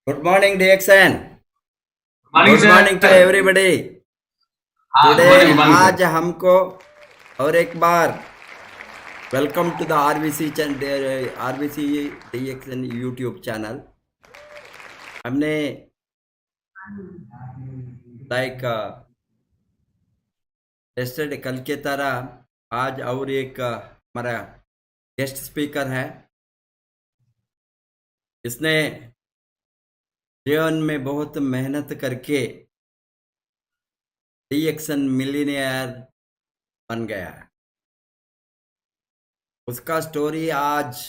Good morning, DXN. Morning Good morning to sir. everybody. हाँ, good Today morning sir. आज हमको और एक बार welcome to the RBC RBC DXN YouTube channel. हमने लाइक yesterday कल के तरह आज और एक हमारा गेस्ट स्पीकर है। इसने जीवन में बहुत मेहनत करके DXN मिलियनेयर बन गया है। उसका स्टोरी आज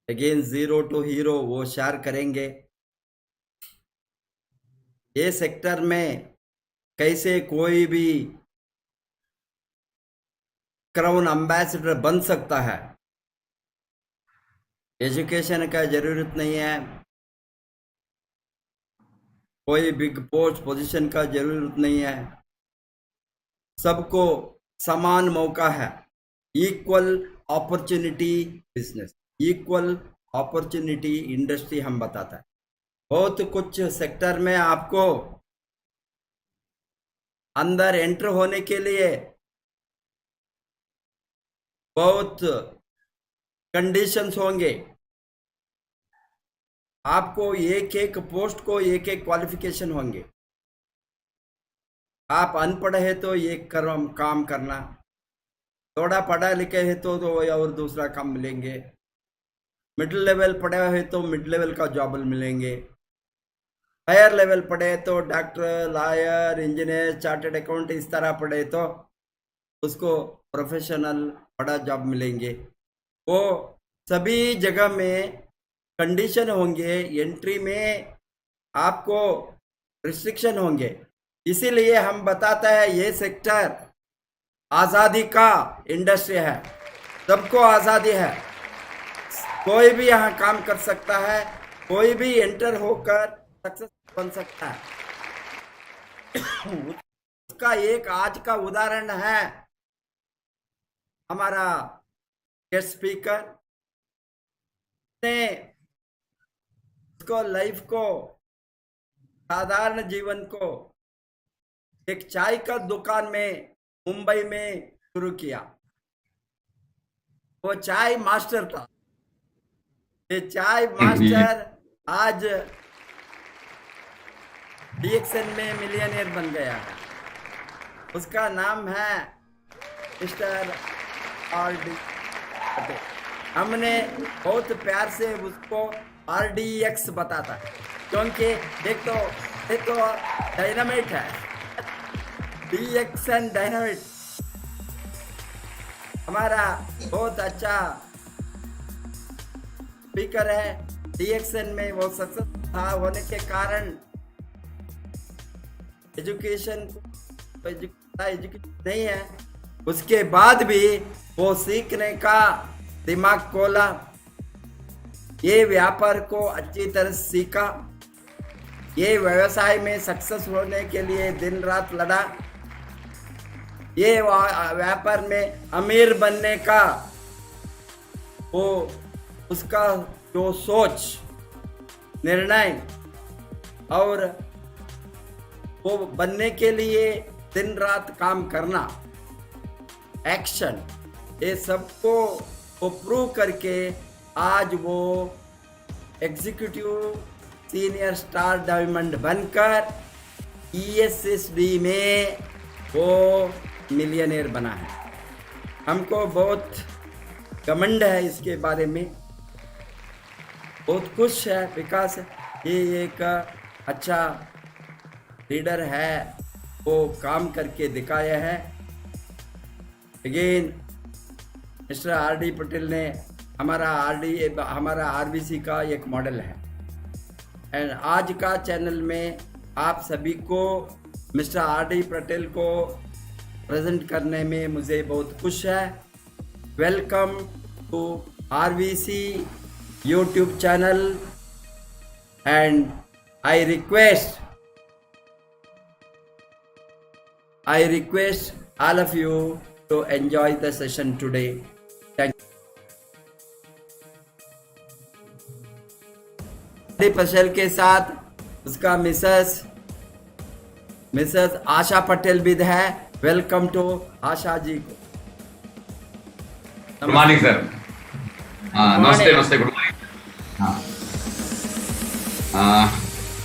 अगेन जीरो टू हीरो वो शेयर करेंगे। ये सेक्टर में कैसे कोई भी क्राउन एम्बेसडर बन सकता है। एजुकेशन का जरूरत नहीं है, कोई बिग पोस्ट पोजीशन का जरूरत नहीं है, सबको समान मौका है। Equal opportunity business, equal opportunity industry हम बताता है। बहुत कुछ सेक्टर में आपको अंदर एंटर होने के लिए बहुत कंडीशंस होंगे। आपको एक एक पोस्ट को एक एक क्वालिफिकेशन होंगे। आप अनपढ़ है तो एक काम करना, थोड़ा पढ़ा लिखे है तो और दूसरा काम मिलेंगे, मिडिल लेवल पढ़ा है तो मिड लेवल का जॉब मिलेंगे, हायर लेवल पढ़े तो doctor, lawyer, engineer, chartered account इस तरह पढ़े तो उसको प्रोफेशनल बड़ा जॉब मिलेंगे। वो सभी जगह में कंडीशन होंगे, एंट्री में आपको रिस्ट्रिक्शन होंगे। इसीलिए हम बताते हैं ये सेक्टर आज़ादी का इंडस्ट्री है, सबको आज़ादी है, कोई भी यहाँ काम कर सकता है, कोई भी एंटर होकर सक्सेस बन सकता है। उसका एक आज का उदाहरण है हमारा गेस्ट स्पीकर ने उसको लाइफ को, साधारण जीवन को एक चाय का दुकान में मुंबई में शुरू किया। वो चाय मास्टर था। ये चाय मास्टर आज DXN में मिलियनेयर बन गया है। उसका नाम है मिस्टर RD पटेल। हमने बहुत प्यार से उसको RDX बताता है, क्योंकि देखो डायनामाइट है। DXN डायनामाइट हमारा बहुत अच्छा स्पीकर है। DXN में वो सक्सेस था होने के कारण एजुकेशन नहीं है, उसके बाद भी वो सीखने का दिमाग खोला, ये व्यापार को अच्छी तरह सीखा, ये व्यवसाय में सक्सेस होने के लिए दिन रात लड़ा, ये व्यापार में अमीर बनने का वो उसका जो सोच, निर्णय और वो बनने के लिए दिन रात काम करना, एक्शन, ये सबको वो प्रूव करके आज वो एग्जीक्यूटिव सीनियर स्टार डायमंड बनकर ESSD में वो मिलियनेयर बना है। हमको बहुत घमंड है इसके बारे में, बहुत खुश है, विकास ये एक अच्छा लीडर है, वो काम करके दिखाया है। अगेन मिस्टर RD पटेल ने हमारा RBC का एक मॉडल है। एंड आज का चैनल में आप सभी को मिस्टर RD पटेल को प्रेजेंट करने में मुझे बहुत खुश है। Welcome to RBC YouTube channel and I request all of you to enjoy the session today. Thank you. Patel के साथ उसका मिसेस आशा पटेल भी है। वेलकम टू आशा जी को। Good morning sir. नमस्ते नमस्ते, गुड मॉर्निंग।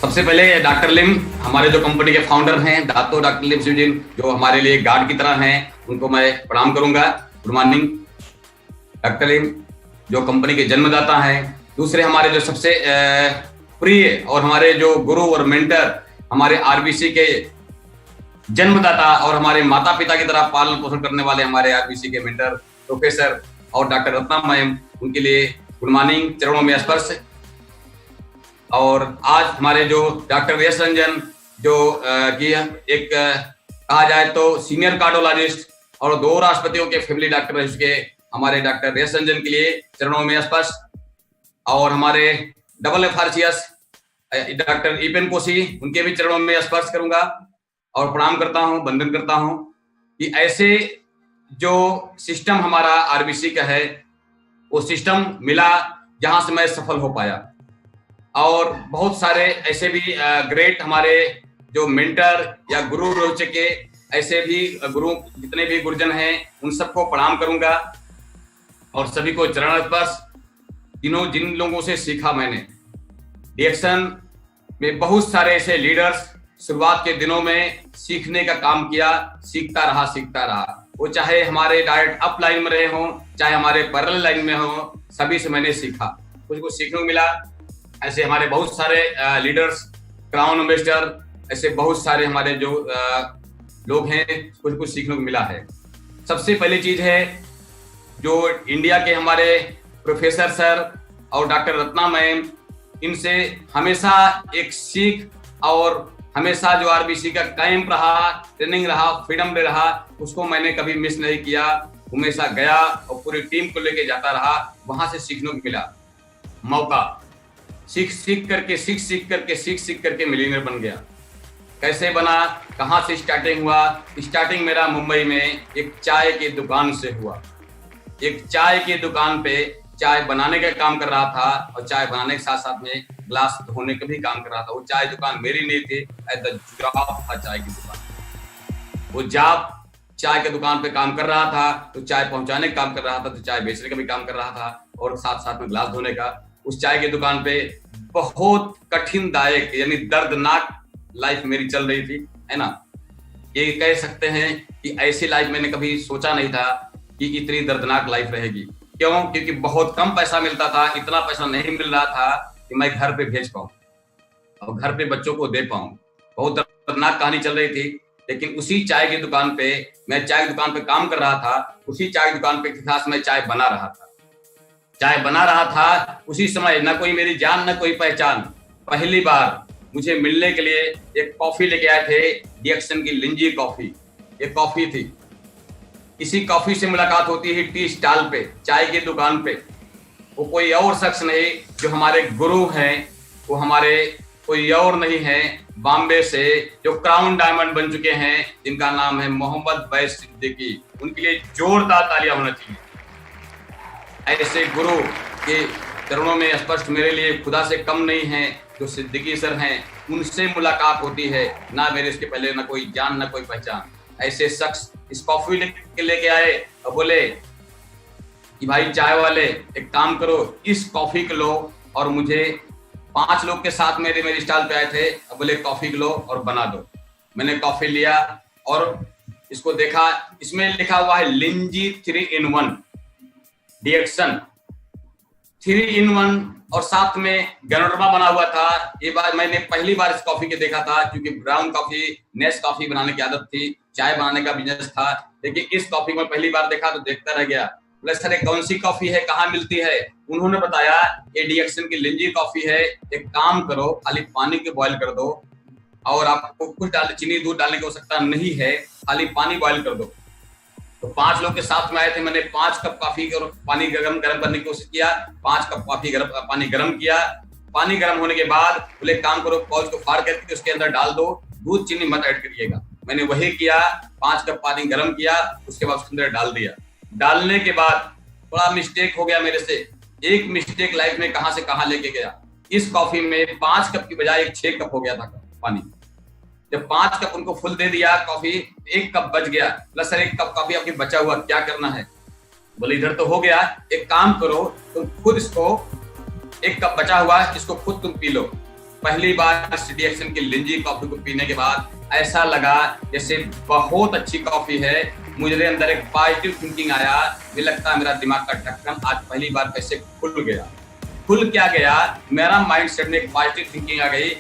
सबसे पहले डॉक्टर लिम, हमारे जो कंपनी के फाउंडर हैं, दातो डॉक्टर लिम सिवजिन, जो हमारे लिए गार्ड की तरह हैं, उनको मैं प्रणाम करूंगा। गुड मॉर्निंग डॉक्टर लिम, जो कंपनी के जन्मदाता हैं। दूसरे हमारे जो सबसे प्रिय और हमारे जो गुरु और मेंटर, हमारे आरबीसी के जन्मदाता और हमारे माता पिता की तरह पालन पोषण करने वाले हमारे आरबीसी के मेंटर प्रोफेसर और डॉक्टर रत्ना मैम, उनके लिए गुड मॉर्निंग, चरणों में स्पर्श। और आज हमारे जो डॉक्टर एस रंजन, जो कि एक कहा जाए तो सीनियर कार्डियोलॉजिस्ट और 2 राष्ट्रपतियों के फैमिली डॉक्टर रह चुके हमारे डॉक्टर एस रंजन के लिए चरणों में स्पर्श। और हमारे double FRCS doctor Eapen Koshi, उनके भी चरणों में स्पर्श करूंगा और प्रणाम करता हूं, वंदन करता हूं कि ऐसे जो सिस्टम हमारा आरबीसी का है, वो सिस्टम मिला जहां से मैं सफल हो पाया। और बहुत सारे ऐसे भी ग्रेट हमारे जो मेंटर या गुरु रह चुके, ऐसे भी गुरु जितने भी गुरुजन हैं, उन सबको प्रणाम करूंगा और सभी को चरण स्पर्श। जिन लोगों से सीखा मैंने डिएक्शन में, बहुत सारे ऐसे लीडर्स शुरुआत के दिनों में सीखने का काम किया, सीखता रहा। वो चाहे हमारे डायरेक्ट अप लाइन में रहे हों, चाहे हमारे पैरेलल लाइन में हों, सभी से मैंने सीखा, कुछ सीखने को मिला। ऐसे हमारे बहुत सारे लीडर्स, क्राउन एम्बेसडर, ऐसे बहुत सारे हमारे जो लोग हैं, कुछ सीखने को मिला है। सबसे पहली चीज है जो इंडिया के हमारे प्रोफेसर सर और डॉक्टर रत्ना मैम, इनसे हमेशा एक सीख और हमेशा जो आरबीसी का कैंप रहा, ट्रेनिंग रहा, फ्रीडम डे रहा, उसको मैंने कभी मिस नहीं किया। हमेशा गया और पूरी टीम को लेके जाता रहा। वहां से सीखने को मिला मौका, सीख करके मिलीनियर बन गया। कैसे बना, कहां से स्टार्टिंग हुआ? स्टार्टिंग मेरा मुंबई में एक चाय की दुकान से हुआ। एक चाय की दुकान पे चाय बनाने का काम कर रहा था और चाय बनाने के साथ साथ में ग्लास धोने का भी काम कर रहा था। वो चाय दुकान मेरी नहीं थी, एट द जॉब था चाय की दुकान। वो जॉब चाय के दुकान पे काम कर रहा था, तो चाय पहुंचाने का काम कर रहा था, तो चाय बेचने का भी काम कर रहा था और साथ साथ में ग्लास धोने का। उस चाय की दुकान पे बहुत कठिनदायक यानी दर्दनाक लाइफ मेरी चल रही थी, है ना। ये कह सकते हैं कि ऐसी लाइफ मैंने कभी सोचा नहीं था कि इतनी दर्दनाक लाइफ रहेगी। क्यों? क्योंकि बहुत कम पैसा मिलता था, इतना पैसा नहीं मिल रहा था कि मैं घर पे भेज पाऊं और घर पे बच्चों को दे पाऊं। बहुत दर्दनाक कहानी चल रही थी। लेकिन उसी चाय की दुकान पे, मैं चाय की दुकान पे काम कर रहा था, उसी चाय की दुकान पे खास मैं चाय बना रहा था। उसी समय ना कोई मेरी जान ना कोई पहचान। पहली बार मुझे मिलने के लिए एक कॉफी लेके आए थे, डिएक्शन की लिंजी कॉफी। ये कॉफी थी। इसी कॉफी से मुलाकात होती है टी स्टॉल पे, चाय की दुकान पे। वो कोई और शख्स नहीं, जो हमारे गुरु हैं, वो हमारे कोई और नहीं है, बॉम्बे से जो क्राउन डायमंड बन चुके हैं, जिनका नाम है मोहम्मद बैस सिद्दीकी। उनके लिए जोरदार तालियां होना चाहिए। ऐसे गुरु के चरणों में स्पर्श मेरे लिए खुदा से कम नहीं है। जो सिद्दीकी सर हैं, उनसे मुलाकात होती है। ना मेरे इसके पहले ना कोई जान ना कोई पहचान। ऐसे शख्स इस कॉफी लेके आए और बोले कि भाई चाय वाले, एक काम करो, इस कॉफी को लो। और मुझे 5 लोग के साथ मेरे स्टॉल पे आए थे और बोले कॉफी लो और बना दो। मैंने कॉफी लिया और इसको देखा, इसमें लिखा हुआ है लिंजी 3 in 1 डिएक्शन 3 in 1 और साथ में गैनोडर्मा बना हुआ था। ये बात मैंने पहली बार इस कॉफी के देखा था, क्योंकि ब्राउन कॉफी, नेस कॉफी बनाने की आदत थी, चाय बनाने का बिजनेस था। लेकिन इस कॉफी में पहली बार देखा तो देखता रह गया। बोले सर कौन सी कॉफी है, कहाँ मिलती है? उन्होंने बताया ये डिएक्शन की लिंजी कॉफी है। एक काम करो, खाली पानी को बॉईल कर दो और आपको कुछ चीनी दूध डालने की आवश्यकता नहीं है, खाली पानी बॉईल कर दो। तो 5 लोग के साथ में आए थे। मैंने 5 कप कॉफी और पानी गरम करने की कोशिश किया। 5 कप पानी गरम किया। पानी गरम होने के बाद बोले काम करो, पॉज को फाड़ करके उसके अंदर डाल दो, दूध चीनी मत ऐड करिएगा। मैंने वही किया, 5 कप पानी गरम किया, उसके बाद उसके अंदर डाल दिया। डालने के बाद थोड़ा मिस्टेक हो गया मेरे से। एक मिस्टेक लाइफ में कहां से कहां लेके गया। इस कॉफी में 5 कप की बजाय 6 कप हो गया था पानी। जब 5 कप उनको फुल दे दिया कॉफी, 1 कप बच गया। बोला सर 1 कप कॉफी आपकी बचा हुआ, क्या करना है? बोले इधर तो हो गया, एक काम करो तुम खुद इसको, 1 कप बचा हुआ इसको खुद तुम पी लो। पहली बार सिटी एक्शन की लिंजी कॉफी को पीने के बाद ऐसा लगा जैसे बहुत अच्छी कॉफी है। मुझे अंदर एक पॉजिटिव थिंकिंग आया, मुझे लगता है मेरा दिमाग का ढक्कन आज पहली बार कैसे खुल गया। खुल क्या गया, मेरा माइंड सेट में एक पॉजिटिव थिंकिंग आ गई।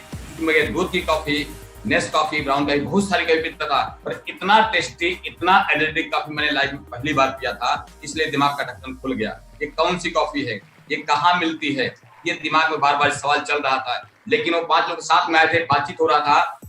मेरे दूध की कॉफी, नेस कॉफी, ब्राउन कॉफी, बहुत सारी कॉफी पीता था, पर इतना टेस्टी, इतना एनर्जेटिक कॉफी मैंने लाइफ में पहली बार पिया था, इसलिए दिमाग का ढक्कन खुल गया। ये कौन सी कॉफी है, ये कहाँ मिलती है, ये दिमाग में बार बार सवाल चल रहा था। लेकिन वो 5 लोग साथ में आए थे, बातचीत हो रहा था।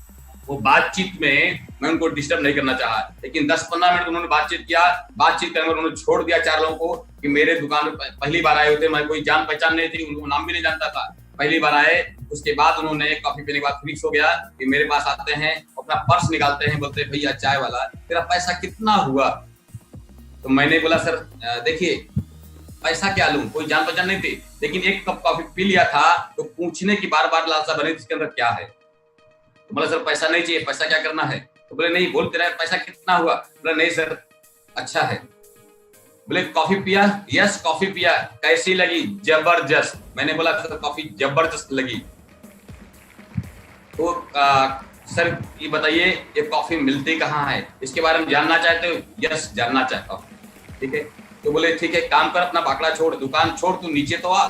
वो बातचीत में मैं उनको डिस्टर्ब नहीं करना चाहा, लेकिन 10-15 मिनट उन्होंने बातचीत किया। बातचीत करने में उन्होंने छोड़ दिया 4 लोगों को कि मेरे दुकान में पहली बार आए होते, मैं कोई जान पहचान नहीं थी, उनको नाम भी नहीं जानता था, पहली बार आए। उसके बाद उन्होंने कॉफी पीने के बाद फिक्स हो गया कि मेरे पास आते हैं, अपना पर्स निकालते हैं, बोलते हैं भैया चाय वाला तेरा पैसा कितना हुआ? तो मैंने बोला सर देखिए पैसा क्या लूं, कोई जान पहचान नहीं थी, लेकिन 1 कप कॉफी पी लिया था तो पूछने की बार बार लालसा बनी इसके अंदर क्या है। तो बोला सर पैसा नहीं चाहिए, पैसा क्या करना है? तो बोले नहीं बोल तेरा पैसा कितना हुआ? बोला नहीं सर अच्छा है। बोले कॉफी पिया? यस कॉफी पिया। कैसी लगी? जबरदस्त। मैंने बोला सर कॉफी जबरदस्त लगी। तो सर ये बताइए ये कॉफी मिलती कहाँ है, इसके बारे में जानना चाहते हो? यस जानना चाहता हूँ। ठीक है, तो बोले ठीक है काम कर, अपना बाकड़ा छोड़, दुकान छोड़, तू नीचे तो आ।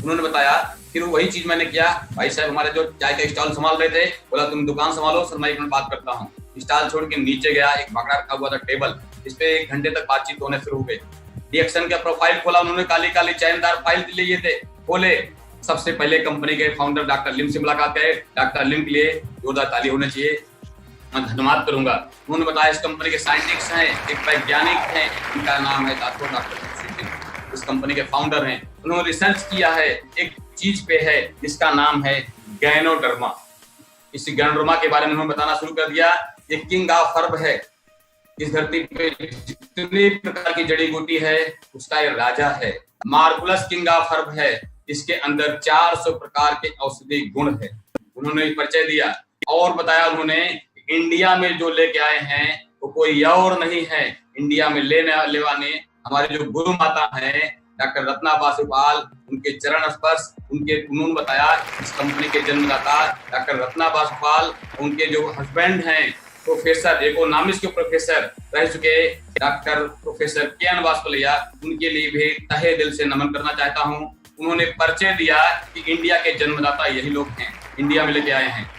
उन्होंने बताया, फिर वही चीज मैंने किया। भाई साहब हमारे जो चाय का स्टॉल संभाल रहे थे, बोला तुम दुकान संभालो सर मैं 1 मिनट बात करता हूँ। स्टॉल छोड़ के नीचे गया, एक बाकड़ा रखा हुआ था टेबल, इस पे 1 घंटे तक बातचीत होने शुरू हो गई। रिएक्शन का प्रोफाइल खोला उन्होंने, काली काली चैनदार फाइल लिए थे, खोले। सबसे पहले कंपनी के फाउंडर डॉक्टर लिम से मुलाकात है। डॉक्टर लिम के लिए जोरदार ताली होनी चाहिए, मैं धन्यवाद करूंगा। उन्होंने बताया इस कंपनी के साइंटिस्ट हैं, एक वैज्ञानिक हैं, उनका नाम है डॉक्टर, इस कंपनी के फाउंडर हैं। उन्होंने रिसर्च किया है एक चीज पे है जिसका नाम है गैनोडर्मा। इस गैनोडर्मा के बारे में उन्होंने बताना शुरू कर दिया। ये किंग ऑफ हर्ब है, इस धरती पे जितनी प्रकार की जड़ी बूटी है उसका ये राजा है। मार्कुलस किंग ऑफ हर्ब है, इसके अंदर 400 प्रकार के औषधि गुण है। उन्होंने परिचय दिया और बताया उन्होंने इंडिया में जो लेके आए हैं वो कोई और नहीं है, इंडिया में लेने वाले हमारे जो गुरु माता हैं डॉक्टर रत्ना बासुपाल, उनके चरण स्पर्श, उन्होंने बताया इस कंपनी के जन्मदाता डॉक्टर रत्ना बासुपाल, उनके जो हस्बैंड हैं प्रोफेसर इकोनॉमिक्स के प्रोफेसर रह चुके डॉक्टर प्रोफेसर के.एन. वासुपलिया, उनके लिए भी तहे दिल से नमन करना चाहता हूँ। उन्होंने परिचय दिया कि इंडिया के जन्मदाता यही लोग हैं, इंडिया में लेके आए हैं।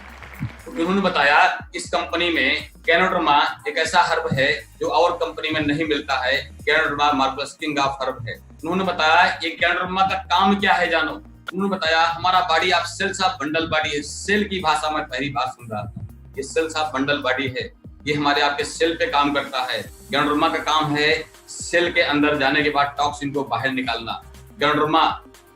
तो उन्होंने बताया इस कंपनी में गैनोडर्मा एक ऐसा हर्ब है जो और कंपनी में नहीं मिलता है। गैनोडर्मा मार्कुलस किंग ऑफ हर्ब है। उन्होंने बताया ये गैनोडर्मा का काम क्या है जानो। उन्होंने बताया हमारा बॉडी आप सेल्स ऑफ बंडल बॉडी है। सेल की भाषा में पहली बार सुन रहा था, ये सेल्स ऑफ बंडल बॉडी है, ये हमारे आपके सेल पे काम करता है। गैनोडर्मा का काम है सेल के अंदर जाने के बाद टॉक्सिन को बाहर निकालना। गैनोडर्मा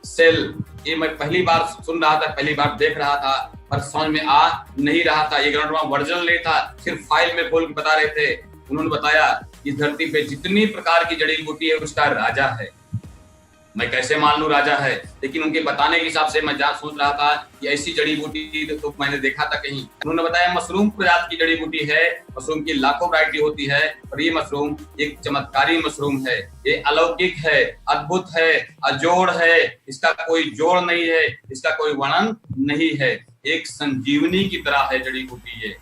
सेल, ये मैं पहली बार सुन रहा था, पहली बार देख रहा था, पर समझ में आ नहीं रहा था। ये गैनोडर्मा वर्जिनल नहीं था, सिर्फ फाइल में खोल के बता रहे थे। उन्होंने बताया इस धरती पे जितनी प्रकार की जड़ी बूटी है उसका राजा है। मैं कैसे मान लूं राजा है, लेकिन उनके बताने के हिसाब से मैं जहाँ सोच रहा था कि ऐसी जड़ी बूटी तो मैंने देखा था कहीं। उन्होंने बताया मशरूम प्रजाति की जड़ी बूटी है, मशरूम की लाखों वैरायटी होती है, और ये मशरूम एक चमत्कारी मशरूम है, ये अलौकिक है, अद्भुत है, अजोड़ है, इसका कोई जोड़ नहीं है, इसका कोई वर्णन नहीं है, एक संजीवनी की तरह है जड़ी बूटी।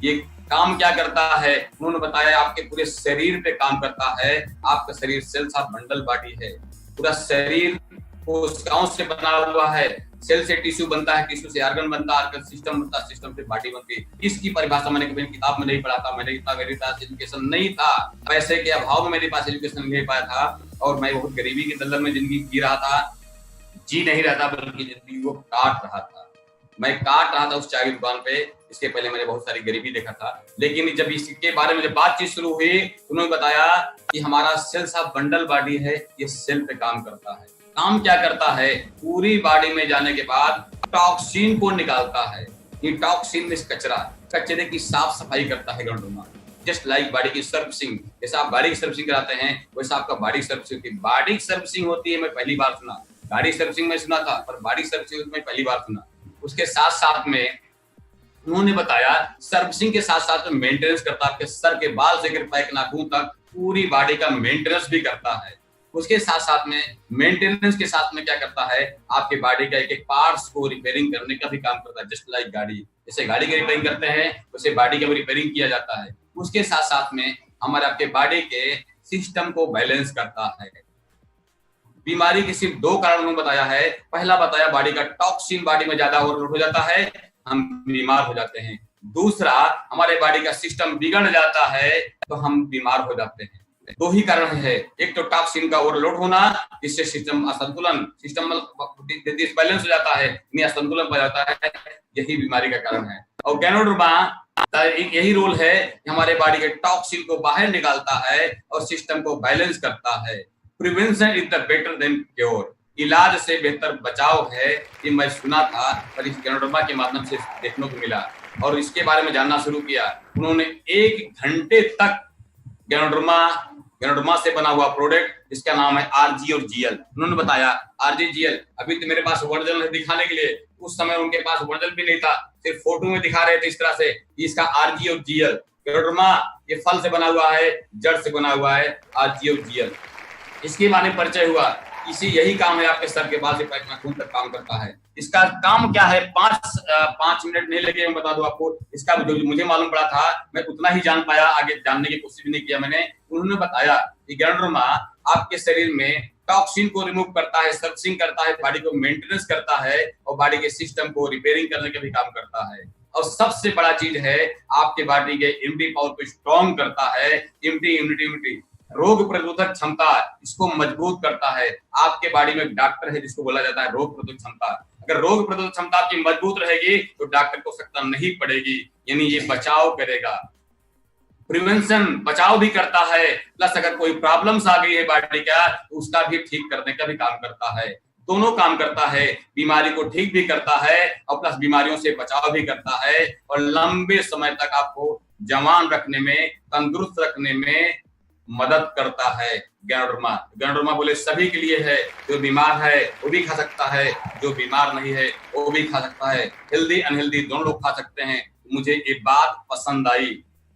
ये काम क्या करता है उन्होंने बताया आपके पूरे शरीर पे काम करता है। आपका शरीर सेल्स ऑफ बंडल बॉडी है, पूरा शरीर कोशिकाओं से बना हुआ है। सेल से टिश्यू बनता है, टिश्यू से ऑर्गन बनता है, ऑर्गन सिस्टम बनता है, सिस्टम से बॉडी बनती है। इसकी परिभाषा मैंने कभी किताब में नहीं पढ़ा था, मैंने इतना मेरे पास एजुकेशन नहीं था, पैसे के अभाव में मेरे पास एजुकेशन नहीं पाया था, और मैं बहुत गरीबी के दलदल में जिंदगी जी रहा था, जी नहीं रहा था बल्कि जिंदगी को काट रहा था। मैं काट रहा था उस चाय की दुकान पे। इसके पहले मैंने बहुत सारी गरीबी देखा था, लेकिन जब इसके बारे में जब बातचीत शुरू हुई उन्होंने बताया कि हमारा सेल्स ऑफ बंडल बॉडी है, ये सेल पे काम करता है। काम क्या करता है, पूरी बॉडी में जाने के बाद टॉक्सिन को निकालता है। ये टॉक्सिन में कचरे की साफ सफाई करता है गैनोडर्मा। जस्ट लाइक बॉडी की सर्विसिंग, जैसा आप बॉडी की सर्विसिंग कराते हैं वैसा आपका बॉडी सर्विसिंग होती है। बॉडी सर्विसिंग होती है, मैं पहली बार सुना। गाड़ी सर्विसिंग में सुना था, पर बॉडी सर्विसिंग में पहली बार सुना। उसके साथ साथ में उन्होंने बताया सर्विसिंग के साथ साथ में मेंटेनेंस करता है, आपके सर के बाल से लेकर पैर के नाखून तक पूरी बॉडी का मेंटेनेंस भी करता है। उसके साथ साथ में मेंटेनेंस के साथ में क्या करता है, आपके बॉडी का एक एक पार्ट्स को रिपेयरिंग करने का भी काम करता है। जस्ट लाइक गाड़ी, जैसे गाड़ी की रिपेयरिंग करते हैं वैसे बॉडी का भी रिपेयरिंग किया जाता है। उसके साथ साथ में हमारे आपके बॉडी के सिस्टम को बैलेंस करता है। बीमारी के सिर्फ 2 कारण उन्होंने बताया है। पहला बताया बॉडी का टॉक्सिन बॉडी में ज्यादा ओवरलोड हो जाता है, हम बीमार हो जाते हैं। दूसरा, हमारे बॉडी का सिस्टम बिगड़ जाता है तो हम बीमार हो जाते हैं। 2 ही कारण है, एक तो टॉक्सिन का ओवरलोड होना, जिससे सिस्टम असंतुलन, सिस्टम डिसबैलेंस हो जाता है, असंतुलन हो जाता है, यही बीमारी का कारण है। और गैनोडर्मा का यही रोल है कि हमारे बॉडी के टॉक्सिन को बाहर निकालता है और सिस्टम को बैलेंस करता है। Prevention is the better than cure, इलाज से बेहतर बचाव है, ये मैं सुना था और इस गैनोडर्मा के माध्यम से देखने को मिला और इसके बारे में जानना शुरू किया। उन्होंने 1 घंटे तक गैनोडर्मा से बना हुआ प्रोडक्ट जिसका नाम है आरजी और जीएल, उन्होंने बताया आरजी जीएल। अभी तो मेरे पास वर्जन है दिखाने के लिए, उस समय उनके पास वर्जन भी नहीं था, सिर्फ फोटो में दिखा रहे थे इस तरह से, इसका आरजी और जीएल। गैनोडर्मा ये फल से बना हुआ है, जड़ से बना हुआ है, आरजी और जीएल, इसके बारे में परिचय हुआ। इसी यही काम है, आपके सर के बाल से पैर के नाखून तक काम करता है। इसका काम क्या है, 5 मिनट नहीं लगे मैं बता दूं आपको। इसका जो मुझे मालूम पड़ा था मैं उतना ही जान पाया, आगे जानने की कोशिश भी नहीं किया मैंने। उन्होंने बताया कि गैनोडर्मा आपके शरीर में टॉक्सिन को रिमूव करता है, सर्विसिंग करता है, बॉडी को मेंटेनेंस करता है और बॉडी के सिस्टम को रिपेयरिंग करने का भी काम करता है। और सबसे बड़ा चीज है, आपके बॉडी के इम्यूनिटी पावर को स्ट्रॉन्ग करता है, इम्यूनिटी रोग प्रतिरोधक क्षमता, इसको मजबूत करता है। आपके बॉडी में एक डॉक्टर है जिसको बोला जाता है रोग प्रतिरोधक क्षमता। अगर रोग प्रतिरोधक क्षमता आपकी मजबूत रहेगी तो डॉक्टर को आवश्यकता नहीं पड़ेगी, यानी ये बचाव करेगा। प्रिवेंशन, बचाव भी करता है, प्लस अगर कोई प्रॉब्लम्स आ गई है बॉडी का तो उसका भी ठीक करने का भी काम करता है। दोनों काम करता है, बीमारी को ठीक भी करता है और प्लस बीमारियों से बचाव भी करता है और लंबे समय तक आपको जवान रखने में, तंदुरुस्त रखने में मदद करता है। गैनोडर्मा बोले सभी के लिए है, जो बीमार है वो भी खा सकता है, जो बीमार नहीं है वो भी खा सकता है, हेल्दी अनहेल्दी दोनों लोग खा सकते हैं। मुझे ये बात पसंद आई,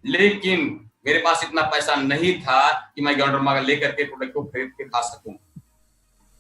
लेकिन मेरे पास इतना पैसा नहीं था कि मैं गैनोडर्मा लेकर के प्रोडक्ट को खरीद के खा सकूं।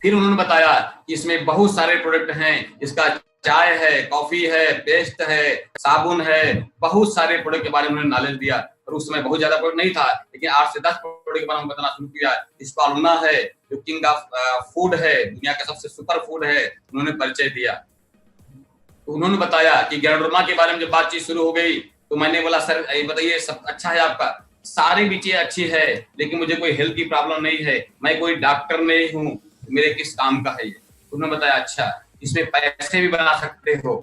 फिर उन्होंने बताया कि इसमें बहुत सारे प्रोडक्ट हैं, इसका चाय है, कॉफी है, पेस्ट है, साबुन है, बहुत सारे प्रोडक्ट के बारे में उन्होंने नॉलेज दिया। और उस समय बहुत ज्यादा प्रोडक्ट नहीं था, लेकिन 8 से 10 प्रोडक्ट के बारे में बताना शुरू किया। स्पालुना है जो किंग ऑफ फूड है, दुनिया का सबसे सुपर फूड है, उन्होंने परिचय दिया। तो उन्होंने बताया कि गैनोडर्मा के बारे में जब बातचीत शुरू हो गई तो मैंने बोला सर ये बताइए सब अच्छा है आपका, सारी भी चीजें अच्छी है, लेकिन मुझे कोई हेल्थ की प्रॉब्लम नहीं है, मैं कोई डॉक्टर नहीं हूँ, मेरे किस काम का है ये। उन्होंने बताया अच्छा इसमें पैसे भी बना सकते हो।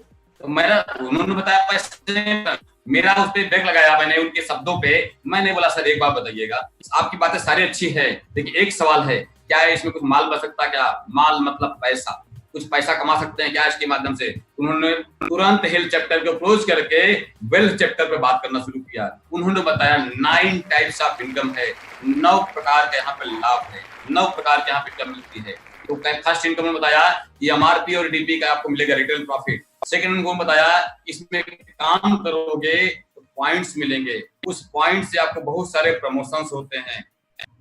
तो उन्होंने बताया पैसे, मेरा उस पर ब्रेक लगाया मैंने उनके शब्दों पे। मैंने बोला सर एक बात बताइएगा, आपकी बातें सारी अच्छी है, लेकिन एक सवाल है, क्या है इसमें कुछ माल बन सकता है क्या? माल मतलब पैसा, कुछ पैसा कमा सकते हैं क्या इसके माध्यम से? उन्होंने तुरंत हेल्थ चैप्टर को क्लोज करके वेल्थ चैप्टर पे बात करना शुरू किया। उन्होंने बताया 9 टाइप्स ऑफ इनकम है, 9 प्रकार के यहाँ पे लाभ है, 9 प्रकार के यहाँ पे इनकम मिलती है। तो फर्स्ट इनकम में बताया कि एमआरपी और डीपी का आपको मिलेगा रिटेल प्रॉफिट। सेकंड उनको बताया इसमें काम करोगे तो पॉइंट्स मिलेंगे, उस पॉइंट से आपको बहुत सारे प्रमोशंस होते हैं,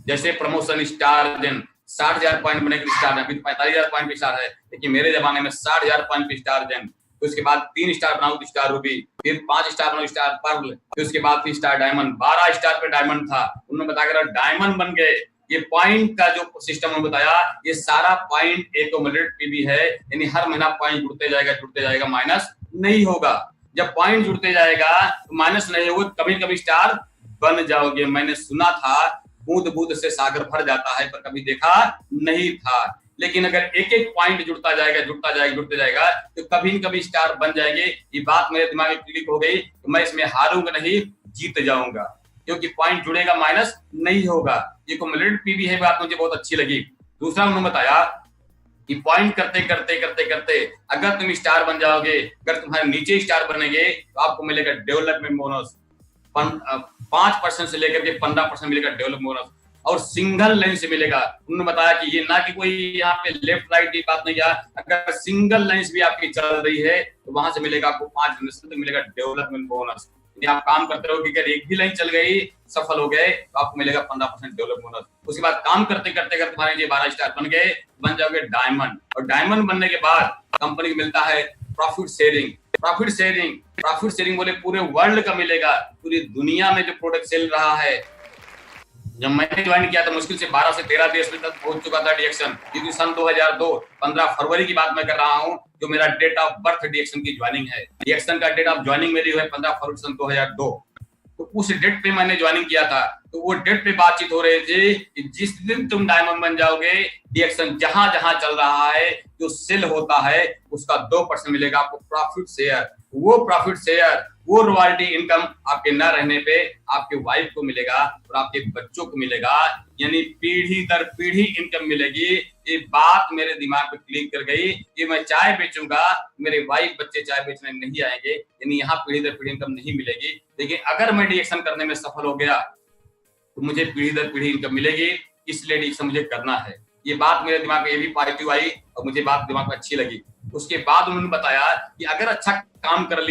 जैसे प्रमोशन स्टार जन 60,000 पॉइंट बने स्टार, अभी 45,000 पॉइंट पे स्टार है, लेकिन मेरे जमाने में 60,000 पॉइंट पे स्टार जन। तो उसके बाद 3 स्टार बनाओ तो स्टार रूबी, फिर 5 स्टार बनाओ स्टार पर्ल, फिर उसके बाद फिर स्टार डायमंड, 12 स्टार पे डायमंड था। उन्होंने बताया डायमंड बन गए। ये पॉइंट का जो सिस्टम उन्होंने बताया, ये सारा पॉइंट एक्यूमुलेट पीवी है, यानी हर महीना पॉइंट जुड़ते जाएगा, माइनस नहीं होगा। जब पॉइंट जुड़ते जाएगा तो माइनस नहीं होगा, कभी कभी स्टार बन जाओगे। मैंने सुना था बूंद बूंद से सागर भर जाता है, पर कभी देखा नहीं था। लेकिन अगर एक एक पॉइंट जुड़ते जाएगा तो कभी न कभी स्टार बन जाएंगे। ये बात मेरे दिमाग में क्लिक हो गई, तो मैं इसमें हारूंगा नहीं, जीत जाऊंगा, क्योंकि पॉइंट जुड़ेगा माइनस नहीं होगा। ये एक्यूमुलेटेड पीवी है, बात मुझे बहुत अच्छी लगी। दूसरा उन्होंने बताया कि पॉइंट करते अगर तुम स्टार बन जाओगे, अगर तुम्हारे नीचे स्टार बनेंगे तो आपको मिलेगा डेवलपमेंट बोनस, 5% से लेकर के 15% मिलेगा डेवलपमेंट बोनस। और सिंगल लाइन से मिलेगा। उन्होंने बताया कि ये ना कि कोई यहाँ पे लेफ्ट राइट की बात नहीं है, अगर सिंगल लाइन भी आपकी चल रही है तो वहां से मिलेगा आपको 5% मिलेगा डेवलपमेंट बोनस। यदि आप काम करते रहो कि अगर एक भी लाइन चल गई, सफल हो गए, तो आपको मिलेगा 15% डेवलप बोनस। उसके बाद काम करते करते अगर तुम्हारे 12 स्टार बन गए, बन जाओगे डायमंड, और डायमंड बनने के बाद कंपनी को मिलता है प्रॉफिट शेयरिंग। प्रॉफिट शेयरिंग बोले पूरे वर्ल्ड का मिलेगा, पूरी दुनिया में जो प्रोडक्ट सेल रहा है। जब मैंने ज्वाइन किया था मुश्किल से 12 से 13 देश में तक पहुंच चुका था डीएक्शन, क्योंकि सन 2002 15 फरवरी की बात मैं कर रहा हूं, जो मेरा डेट ऑफ बर्थ डीएक्शन की ज्वाइनिंग है। डीएक्शन का डेट ऑफ ज्वाइनिंग मेरी है 15 फरवरी सन 2002। तो उस डेट पे मैंने ज्वाइनिंग किया था। तो वो डेट पे बातचीत हो रही थी कि जिस दिन तुम डायमंड बन जाओगे, डीएक्शन जहां जहां चल रहा है, जो सेल होता है, उसका 2% मिलेगा आपको प्रॉफिट शेयर। वो प्रॉफिट शेयर, वो रॉयल्टी इनकम आपके न रहने पे आपके वाइफ को मिलेगा और आपके बच्चों को मिलेगा, यानी पीढ़ी दर पीढ़ी इनकम मिलेगी। ये बात मेरे दिमाग पे क्लिक कर गई कि मैं चाय बेचूंगा, मेरे वाइफ बच्चे चाय बेचने नहीं आएंगे, यानी यहाँ पीढ़ी दर पीढ़ी इनकम नहीं मिलेगी। लेकिन अगर मैं डीएक्शन करने में सफल हो गया तो मुझे पीढ़ी दर पीढ़ी इनकम मिलेगी, इसलिए डीएक्शन मुझे करना है। ये बात मेरे दिमाग में ये भी पॉजिटिव आई और मुझे बात दिमाग में अच्छी लगी। उसके बाद उन्होंने बताया कि अगर अच्छा काम कर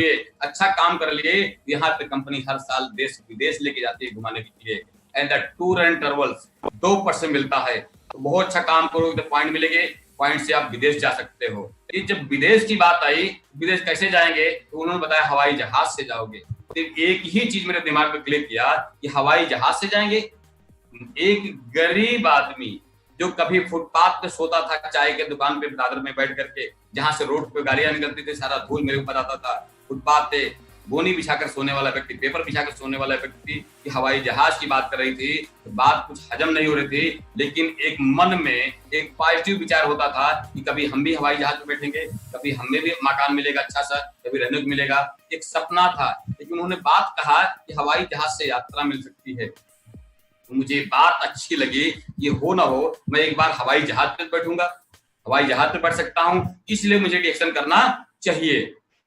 लिए यहाँ पे कंपनी हर साल देश विदेश लेके जाती है घुमाने के लिए, and the tour and travels 2% मिलता है। तो बहुत अच्छा काम करो तो पॉइंट मिलेंगे, पॉइंट से आप विदेश जा सकते हो। जब विदेश की बात आई, विदेश कैसे जाएंगे, तो उन्होंने बताया हवाई जहाज से जाओगे। तो एक ही चीज मेरे दिमाग में क्लिक किया कि हवाई जहाज से जाएंगे। एक गरीब आदमी जो कभी फुटपाथ पे सोता था, चाय के दुकान पे दादर में बैठ करके, जहां से रोड पे गाड़ियां निकलती थी, सारा धूल मेरे ऊपर आता था, फुटपाथ पे बोनी बिछाकर सोने वाला व्यक्ति, पेपर बिछाकर सोने वाला व्यक्ति की हवाई जहाज की बात कर रही थी। तो बात कुछ हजम नहीं हो रही थी, लेकिन एक मन में एक पॉजिटिव विचार होता था कि कभी हम भी हवाई जहाज में बैठेंगे, कभी हमें भी मकान मिलेगा अच्छा सा, कभी रहने को मिलेगा। एक सपना था, लेकिन उन्होंने बात कहा कि हवाई जहाज से यात्रा मिल सकती है। मुझे बात अच्छी लगी, ये हो ना हो मैं एक बार हवाई जहाज पे बैठूंगा, हवाई जहाज पे बैठ सकता हूं, इसलिए मुझे डीएक्शन करना चाहिए।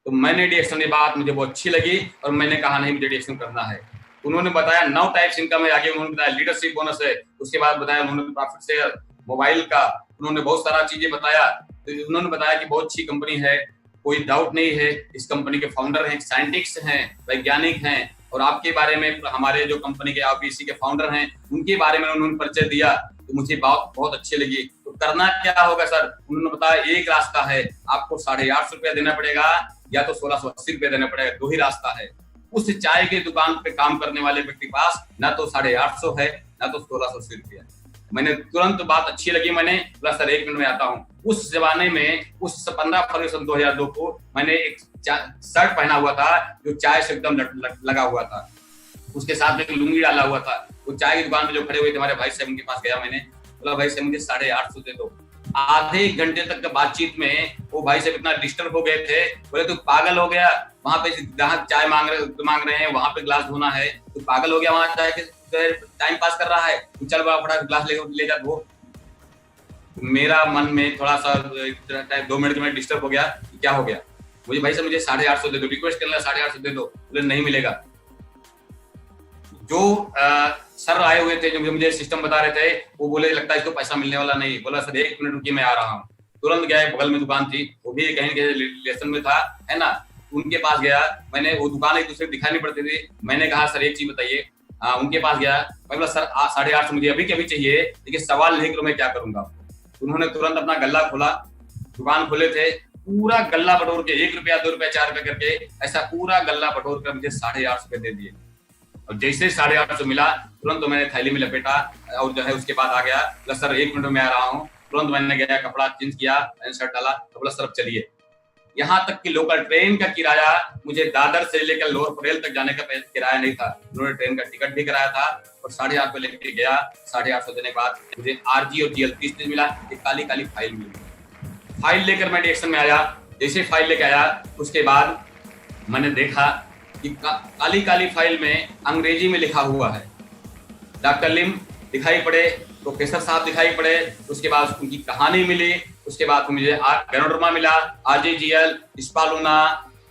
तो मैंने डीएक्शन की बात मुझे बहुत अच्छी लगी और मैंने कहा नहीं, मुझे डीएक्शन करना है। उन्होंने बताया 9 टाइप्स इनकम है, आगे उन्होंने बताया लीडरशिप बोनस है, उसके बाद बताया उन्होंने प्रॉफिट शेयर, मोबाइल का, उन्होंने बहुत सारा चीजें बताया। तो उन्होंने बताया कि बहुत अच्छी कंपनी है, कोई डाउट नहीं है, इस कंपनी के फाउंडर हैं, साइंटिस्ट हैं, वैज्ञानिक हैं, और आपके बारे में हमारे जो कंपनी के आईपीसी के फाउंडर हैं उनके बारे में उन्होंने परिचय दिया। तो मुझे बात बहुत अच्छी लगी। तो करना क्या होगा सर, उन्होंने बताया एक रास्ता है, आपको 850 रुपया देना पड़ेगा या तो 1680 रुपया देना पड़ेगा, 2 ही रास्ता है। उस चाय की दुकान पे काम करने वाले व्यक्ति के पास ना तो 850 है ना तो 1680 रुपया। मैंने तुरंत बात अच्छी लगी, मैंने बोला सर 1 मिनट में आता हूँ। उस जमाने में उस 15 फरवरी सन 2002 को मैंने एक शर्ट पहना हुआ था जो चाय से एकदम लगा हुआ था, उसके साथ में लुंगी डाला हुआ था। वो चाय की दुकान पे जो खड़े हुए थे हमारे भाई साहब, उनके पास गया मैंने, बोला भाई साहब मुझे 850 दे दो। आधे घंटे तक बातचीत में वो भाई साहब इतना डिस्टर्ब हो गए थे, बोले तू पागल हो गया, वहां पे ग्राहक चाय मांग रहे हैं, वहां पे गिलास धोना है, तू पागल हो गया, वहां चाय के टाइम पास कर रहा है, तू चल बड़ा फटाफट गिलास ले जा धो। मेरा मन में थोड़ा सा 2 मिनट में डिस्टर्ब हो गया, क्या हो गया, मुझे भाई साहब मुझे 850 दे दो, रिक्वेस्ट करना 850 दे दो, बोले नहीं मिलेगा। जो सर आए हुए थे, जो मुझे सिस्टम बता रहे थे, वो बोले लगता है इसको पैसा मिलने वाला नहीं। बोला सर 1 मिनट रुकिए मैं आ रहा हूँ। तुरंत गया, बगल में दुकान थी, वो भी कहीं रिलेशन में था, है ना, उनके पास गया मैंने। वो दुकान एक दूसरे दिखाई नहीं पड़ती थी। मैंने कहा सर एक चीज बताइए, उनके पास गया, मैं बोला सर 850 मुझे अभी के अभी चाहिए, लेकिन सवाल नहीं करो मैं क्या करूंगा। उन्होंने तुरंत अपना गल्ला खोला, दुकान खोले थे, पूरा गल्ला बटोर के 1 रुपया 2 रुपया 4 रुपया करके ऐसा पूरा गल्ला बटोर कर मुझे 850 रुपये दे दिए। और जैसे 850 मिला, तुरंत तो मैंने थैली में लपेटा और जो है उसके बाद आ गया, बोला सर 1 मिनट में आ रहा हूँ। तुरंत मैंने गया, कपड़ा चेंज किया, शर्ट डाला, तो बोला सर चलिए। यहाँ तक कि लोकल ट्रेन का किराया मुझे दादर से लेकर लोअर परेल तक जाने का किराया नहीं था, उन्होंने ट्रेन का टिकट भी कराया था और 850 रुपये लेके गया। 850 देने के बाद मुझे आरजी और जीएल 30 मिला, एक काली काली फाइल मिली। फाइल लेकर मैं डीएक्शन में आया। जैसे फाइल लेके आया उसके बाद मैंने देखा कि काली काली फाइल में अंग्रेजी में लिखा हुआ है, डॉक्टर लिम दिखाई पड़े, प्रोफेसर साहब दिखाई पड़े, उसके बाद उनकी कहानी मिली, उसके बाद मुझे गैनोडर्मा मिला, आरजीजीएल, स्पालूना,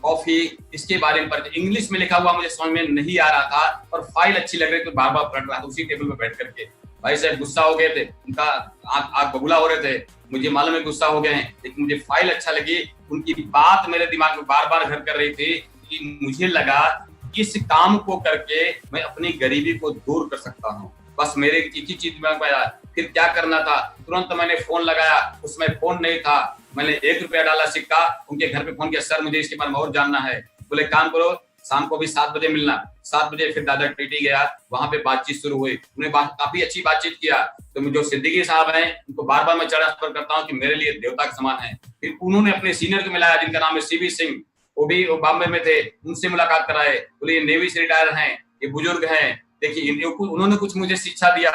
कॉफी, इसके बारे में पढ़ते। इंग्लिश में लिखा हुआ मुझे समझ में नहीं आ रहा था और फाइल अच्छी लग रही तो बार बार पढ़ रहा था उसी टेबल पर बैठ करके। भाई साहब गुस्सा हो गए थे, उनका आंख बबूला हो रहे थे, मुझे मालूम है गुस्सा हो गए हैं, लेकिन मुझे फाइल अच्छा लगी, उनकी बात मेरे दिमाग में बार बार घर कर रही थी कि मुझे लगा इस काम को करके मैं अपनी गरीबी को दूर कर सकता हूँ। बस मेरे एक ही चीज दिमाग में आया, फिर क्या करना था। तुरंत मैंने फोन लगाया, उसमें फोन नहीं था, मैंने 1 रुपया डाला सिक्का, उनके घर पे फोन किया, सर मुझे इसके बारे में और जानना है। बोले काम करो, शाम को भी 7 बजे मिलना। 7 बजे फिर दादा टीटी गया, वहां पे बातचीत शुरू हुई, उन्हें काफी अच्छी बातचीत किया। तो जो सिद्दीकी साहब हैं उनको बार बार मैं ट्रांसफर करता हूँ कि मेरे लिए देवता के समान है। फिर उन्होंने अपने सीनियर को मिलाया जिनका नाम है सीबी सिंह, वो भी बॉम्बे में थे, उनसे मुलाकात कराए। बोले ये नेवी से रिटायर हैं, ये बुजुर्ग हैं, देखिए उन्होंने कुछ मुझे शिक्षा दिया।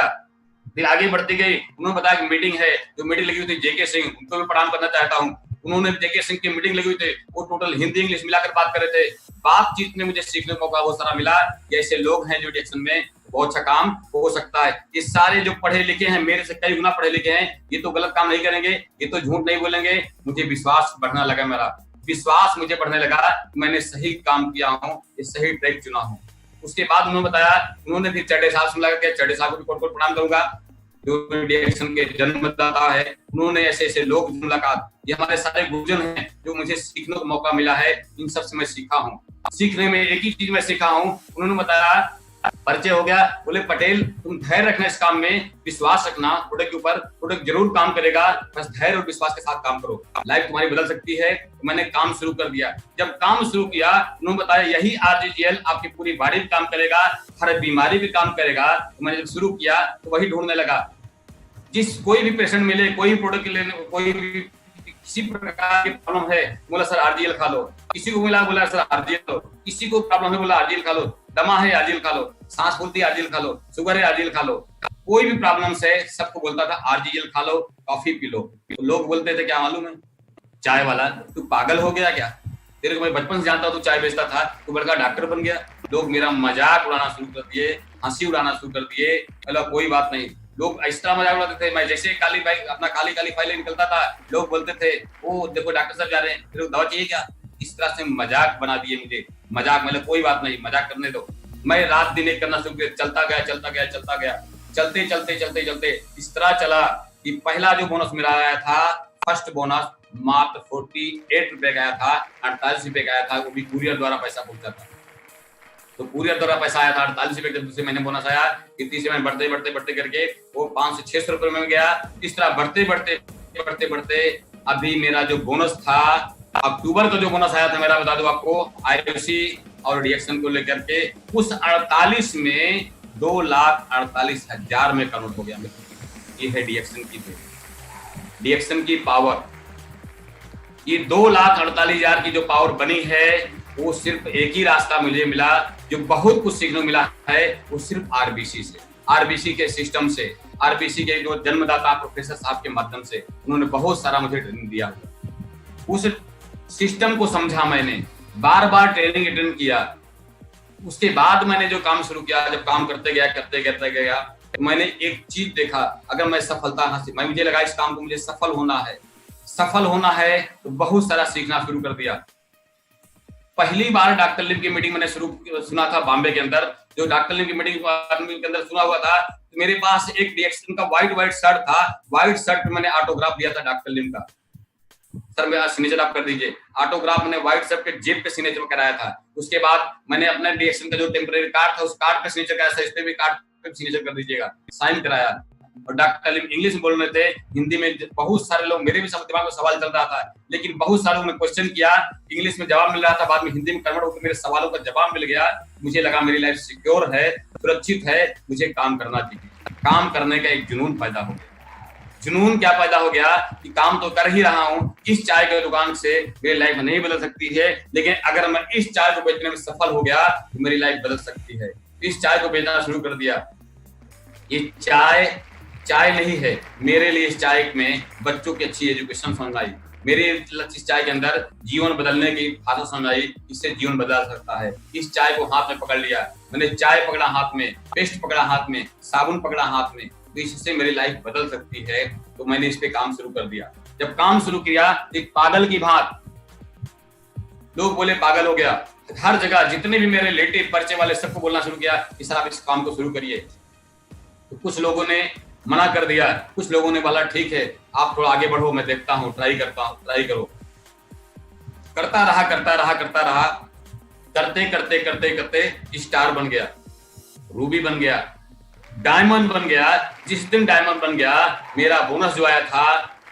फिर आगे बढ़ती गई, उन्होंने बताया कि मीटिंग है, जो मीटिंग लगी हुई थी जेके सिंह, उनको भी प्रणाम करना चाहता हूँ। उन्होंने जेके सिंह की मीटिंग लगी हुई थी, वो टोटल हिंदी इंग्लिश मिलाकर बात कर रहे थे। बातचीत में मुझे सीखने को बहुत सारा मिला कि ऐसे लोग हैं जो डिएक्शन में बहुत अच्छा काम हो सकता है। ये सारे जो पढ़े लिखे हैं, मेरे से कई गुना पढ़े लिखे हैं, ये तो गलत काम नहीं करेंगे, ये तो झूठ नहीं बोलेंगे। मुझे विश्वास बढ़ने लगा, मेरा विश्वास मुझे बढ़ने लगा, मैंने सही काम किया हूँ, ये सही ट्रैक चुना हूँ। उसके बाद उन्होंने बताया, उन्होंने फिर चड्डे साहब से मिला के, चड्डे साहब को भी कोट प्रणाम करूंगा, जो डिएक्शन के जन्मदाता है। उन्होंने ऐसे ऐसे लोग मुलाकात, ये हमारे सारे गुरुजन हैं जो मुझे सीखने का मौका मिला है, इन सब से मैं सीखा हूँ। सीखने में एक ही चीज मैं सीखा हूँ, उन्होंने बताया, परिचय हो गया, बोले पटेल तुम धैर्य रखना, इस काम में विश्वास रखना, प्रोडक्ट के ऊपर, प्रोडक्ट जरूर काम करेगा, बस धैर्य और विश्वास के साथ काम करो, लाइफ तुम्हारी बदल सकती है। तो मैंने काम शुरू कर दिया। जब काम शुरू किया, उन्होंने बताया यही RGGL आपकी पूरी बॉडी भी काम करेगा, हर बीमारी भी काम करेगा। तो मैंने जब शुरू किया तो वही ढूंढने लगा, जिस कोई भी पेशेंट मिले, कोई भी प्रोडक्ट लेने, कोई भी किसी प्रकार की प्रॉब्लम है, बोला सर RGL खा लो। किसी को मिला, बोला सर RGL लो। किसी को प्रॉब्लम है, बोला RGL खा लो। दमा है RGL खा लो, सांस फूलती है RGL खा लो, शुगर है RGL खा लो। कोई भी प्रॉब्लम से सबको बोलता था RGL खा लो, कॉफी पी लो। तो लोग बोलते थे क्या मालूम है, चाय वाला तू पागल हो गया क्या, तेरे को मैं बचपन से जानता हूँ, तू चाय बेचता था, तू बड़का डॉक्टर बन गया। लोग मेरा मजाक उड़ाना शुरू कर दिए, हंसी उड़ाना शुरू कर दिए। मतलब कोई बात नहीं, लोग इस तरह मजाक उड़ाते थे। मैं जैसे काली फाइल निकलता था, लोग बोलते थे ओ देखो डॉक्टर साहब जा रहे हैं, फिर दवा चाहिए क्या। इस तरह से मजाक बना दिए मुझे। मजाक मतलब कोई बात नहीं, मजाक करने दो। मैं रात दिन एक करना शुरू किया, चलता गया, चलते इस तरह चला कि पहला जो बोनस मेरा आया था, फर्स्ट बोनस मात्र 48 रुपए का आया था, 48 रुपए का आया था, वो भी कुरियर द्वारा पैसा पहुंचा था। तो कुरियर द्वारा पैसा आया था 48 रुपए। जब दूसरे महीने बोनस आया, तीसरे महीने बढ़ते करके वो 500 से 600 रुपए में गया। इस तरह बढ़ते अभी मेरा जो बोनस था, अक्टूबर का जो बोनस आया था मेरा, बता दो आपको, IOC और डिएक्शन को लेकर के, उस 48 में 2,48,000 में कन्वर्ट हो गया। ये है डिएक्शन की पावर। ये 2,48,000 की जो पावर बनी है, वो सिर्फ एक ही रास्ता मुझे मिला, जो बहुत कुछ सीखने को मिला है, वो सिर्फ RBC से, RBC के सिस्टम से, RBC के जो जन्मदाता प्रोफेसर साहब के माध्यम से। उन्होंने बहुत सारा मुझे ट्रेनिंग दिया। उस सिस्टम को समझा मैंने, बार बार ट्रेनिंग अटेंड किया। उसके बाद मैंने जो काम शुरू किया, जब काम करते गया, तो मैंने एक चीज देखा, अगर मैं सफलता हासिल, मुझे लगा इस काम को मुझे सफल होना है, तो बहुत सारा सीखना शुरू कर दिया। पहली बार डॉक्टर लिम की मीटिंग मैंने सुना था बॉम्बे के अंदर। जो डॉक्टर लिम की मीटिंग के अंदर सुना हुआ था, तो मेरे पास एक डिएक्शन का व्हाइट शर्ट था। व्हाइट शर्ट पे मैंने ऑटोग्राफ दिया था डॉक्टर लिम का, सर मेरा सिग्नेचर आप कर दीजिए। ऑटोग्राफ मैंने व्हाइट शर्ट के जेब पे सिग्नेचर कराया था। उसके बाद मैंने अपने डिएक्शन का जो टेम्परेरी कार्ड था, उस कार्ड पे सिग्नेचर कराया था, इस पे भी कार्ड पे सिग्नेचर कर दीजिएगा, साइन कराया। और डॉक्टर लिम इंग्लिश में बोल रहे थे, हिंदी में बहुत सारे लोग, मेरे भी दिमाग में सवाल चल रहा था, लेकिन बहुत सारे लोगों ने क्वेश्चन किया, इंग्लिश में जवाब मिल रहा था, बाद में हिंदी में कन्वर्ट होकर मेरे सवालों का जवाब मिल गया। मुझे लगा मेरी लाइफ सिक्योर है, सुरक्षित है, मुझे काम करना चाहिए। काम करने का एक जुनून पैदा हो गया। जुनून क्या पैदा हो गया कि काम तो कर ही रहा हूँ, इस चाय की दुकान से मेरी लाइफ नहीं बदल सकती है, लेकिन अगर मैं इस चाय को बेचने में सफल हो गया तो मेरी लाइफ बदल सकती है। इस चाय को बेचना शुरू कर दिया। ये चाय नहीं है मेरे लिए, इस चाय में बच्चों की अच्छी एजुकेशन समझ आई, मेरे इस चाय के अंदर जीवन बदलने की भाषा समझ आई, इससे जीवन बदल सकता है। इस चाय को हाथ में पकड़ लिया मैंने, चाय पकड़ा हाथ में, पेस्ट पकड़ा हाथ में, साबुन पकड़ा हाथ में, तो इससे मेरी लाइफ बदल सकती है। तो मैंने इस पे काम शुरू कर दिया। जब काम शुरू किया, एक पागल की भांति लोग बोले पागल हो गया। हर जगह जितने भी मेरे रिलेटिव परिचय वाले सबको बोलना शुरू किया कि सर आप इस काम को शुरू करिए। तो कुछ लोगों ने मना कर दिया, कुछ लोगों ने बोला ठीक है आप थोड़ा आगे बढ़ो, मैं देखता हूँ, ट्राई करता हूँ, ट्राई करो। करता रहा करते करते करते करते स्टार बन गया, रूबी बन गया, डायमंड बन गया। जिस दिन डायमंड बन गया मेरा बोनस जो आया था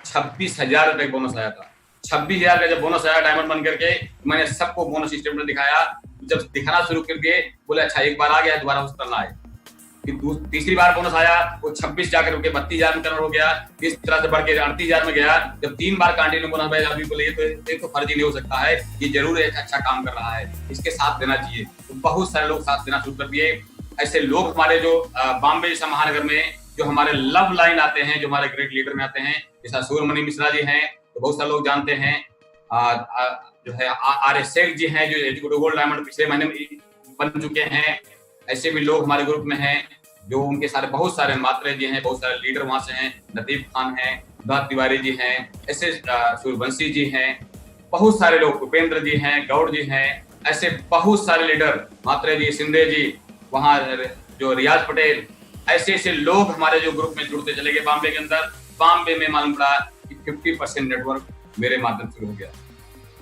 26,000 रुपए बोनस आया था। 26,000 का जब बोनस आया डायमंड बन करके, मैंने सबको बोनस स्टेटमेंट दिखाया। जब दिखाना शुरू कर दिए बोले अच्छा एक बार आ गया दोबारा उस करना है। फिर तीसरी बार बोनस आया वो 26 जाकर के 32,000 में कन्वर्ट हो गया। इस तरह से बढ़ के 38,000 में गया। जब 3 बार कंटिन्यू बोनस आया अभी बोले ये तो फर्जी नहीं हो सकता है, ये जरूर एक अच्छा काम कर रहा है, इसके साथ देना चाहिए। तो बहुत सारे लोग साथ देना शुरू कर दिए। ऐसे लोग हमारे जो बॉम्बे जैसा महानगर में जो हमारे लव लाइन आते हैं, जो हमारे ग्रेट लीडर में आते हैं, जैसा सूर्यमणि मिश्रा जी हैं तो बहुत सारे लोग जानते हैं। जो है आर शेख जी हैं जो एजुकेटिव गोल्ड डायमंड पिछले महीने में बन चुके हैं। ऐसे भी लोग हमारे ग्रुप में हैं जो उनके सारे बहुत सारे मात्रे जी हैं, बहुत सारे लीडर वहां से हैं। नतीब खान हैं, उदात तिवारी जी हैं, ऐसे सूर्यवंशी जी हैं, बहुत सारे लोग, उपेंद्र जी हैं, गौड़ जी हैं, ऐसे बहुत सारे लीडर, मात्रे जी, सिंधे जी, वहाँ जो रियाज पटेल, ऐसे ऐसे लोग हमारे जो ग्रुप में जुड़ते चले गए बॉम्बे के अंदर। बॉम्बे में मालूम पड़ा कि 50% नेटवर्क मेरे माध्यम से हो गया।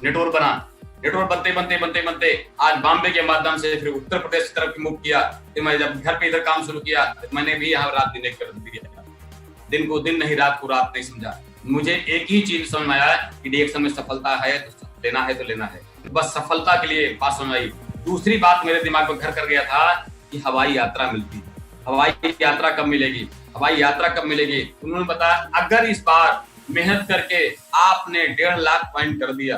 नेटवर्क बना, नेटवर्क बनते बनते बनते बनते आज बॉम्बे के माध्यम से फिर उत्तर प्रदेश की तरफ मूव किया। फिर मैं जब घर पे इधर काम शुरू किया तो मैंने भी यहाँ रात दिन एक कर दिया, दिन को दिन नहीं, रात को रात नहीं समझा। मुझे एक ही चीज समझ में आया कि डायरेक्शन में सफलता है तो लेना है तो लेना है, बस सफलता के लिए बात समझ आई। दूसरी बात मेरे दिमाग में घर कर गया था कि हवाई यात्रा मिलती, हवाई यात्रा कब मिलेगी, हवाई यात्रा कब मिलेगी। उन्होंने बताया अगर इस बार मेहनत करके आपने 1.5 लाख पॉइंट कर दिया,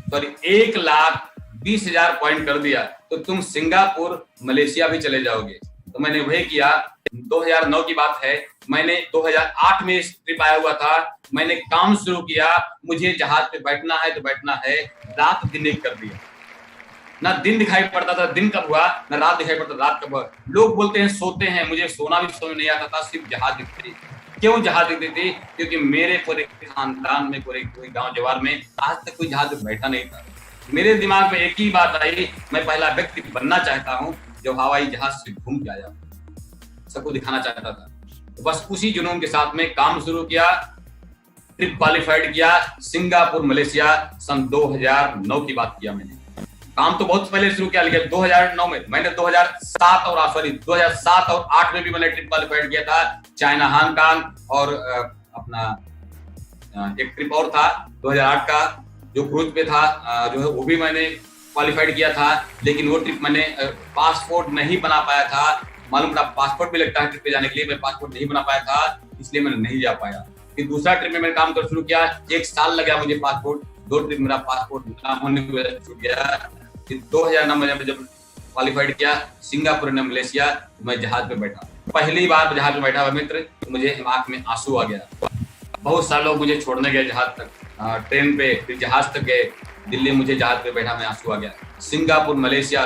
सॉरी 1,20,000 पॉइंट कर दिया तो तुम सिंगापुर मलेशिया भी चले जाओगे। तो मैंने वही किया। 2009 की बात है, मैंने 2008 में ट्रिप आया हुआ था, मैंने काम शुरू किया। मुझे जहाज पे बैठना है तो बैठना है, रात दिन एक कर दिया। ना दिन दिखाई पड़ता था दिन कब हुआ, ना रात दिखाई पड़ता रात कब हुआ। लोग बोलते हैं सोते हैं, मुझे सोना भी समझ नहीं आता था, सिर्फ जहाज दिखती थी। क्यों जहाज दिखती थी? क्योंकि मेरे पूरे खानदान में, पूरे गांव जवार में आज तक कोई जहाज में बैठा नहीं था। मेरे दिमाग में एक ही बात आई, मैं पहला व्यक्ति बनना चाहता हूँ जो हवाई जहाज से घूम के आया, सबको दिखाना चाहता था। तो बस उसी जुनून के साथ में काम शुरू किया, ट्रिप क्वालिफाइड किया, सिंगापुर मलेशिया सन 2009 की बात किया मैंने। काम तो बहुत पहले शुरू किया, लेकिन 2009 में मैंने 2007 और 8 में भी मैंने ट्रिप क्वालिफाइड किया था। चाइना, हांगकांग और अपना एक ट्रिप और था 2008 का जो क्रूज पे था, जो है वो भी मैंने क्वालिफाइड किया था। लेकिन वो ट्रिप मैंने पासपोर्ट नहीं बना पाया था। मालूम पड़ा पासपोर्ट भी लगता है ट्रिप पे जाने के लिए, मैं पासपोर्ट नहीं बना पाया था, इसलिए मैंने नहीं जा पाया। फिर दूसरा ट्रिप में मैंने काम कर शुरू किया, 1 साल लगा मुझे पासपोर्ट, 2 ट्रिप मेरा पासपोर्ट ना होने की वजह से छूट गया। 2009 में जब क्वालिफाइड किया सिंगापुर ने मलेशिया, तो मैं जहाज पे बैठा। पहली बार जहाज पे बैठा हुआ मित्र, तो मुझे आंख में आंसू आ गया। बहुत सारे लोग मुझे छोड़ने गए जहाज तक, ट्रेन पे, फिर जहाज तक गए। दिल्ली मुझे जहाज पे बैठा मैं आंसू आ गया। सिंगापुर मलेशिया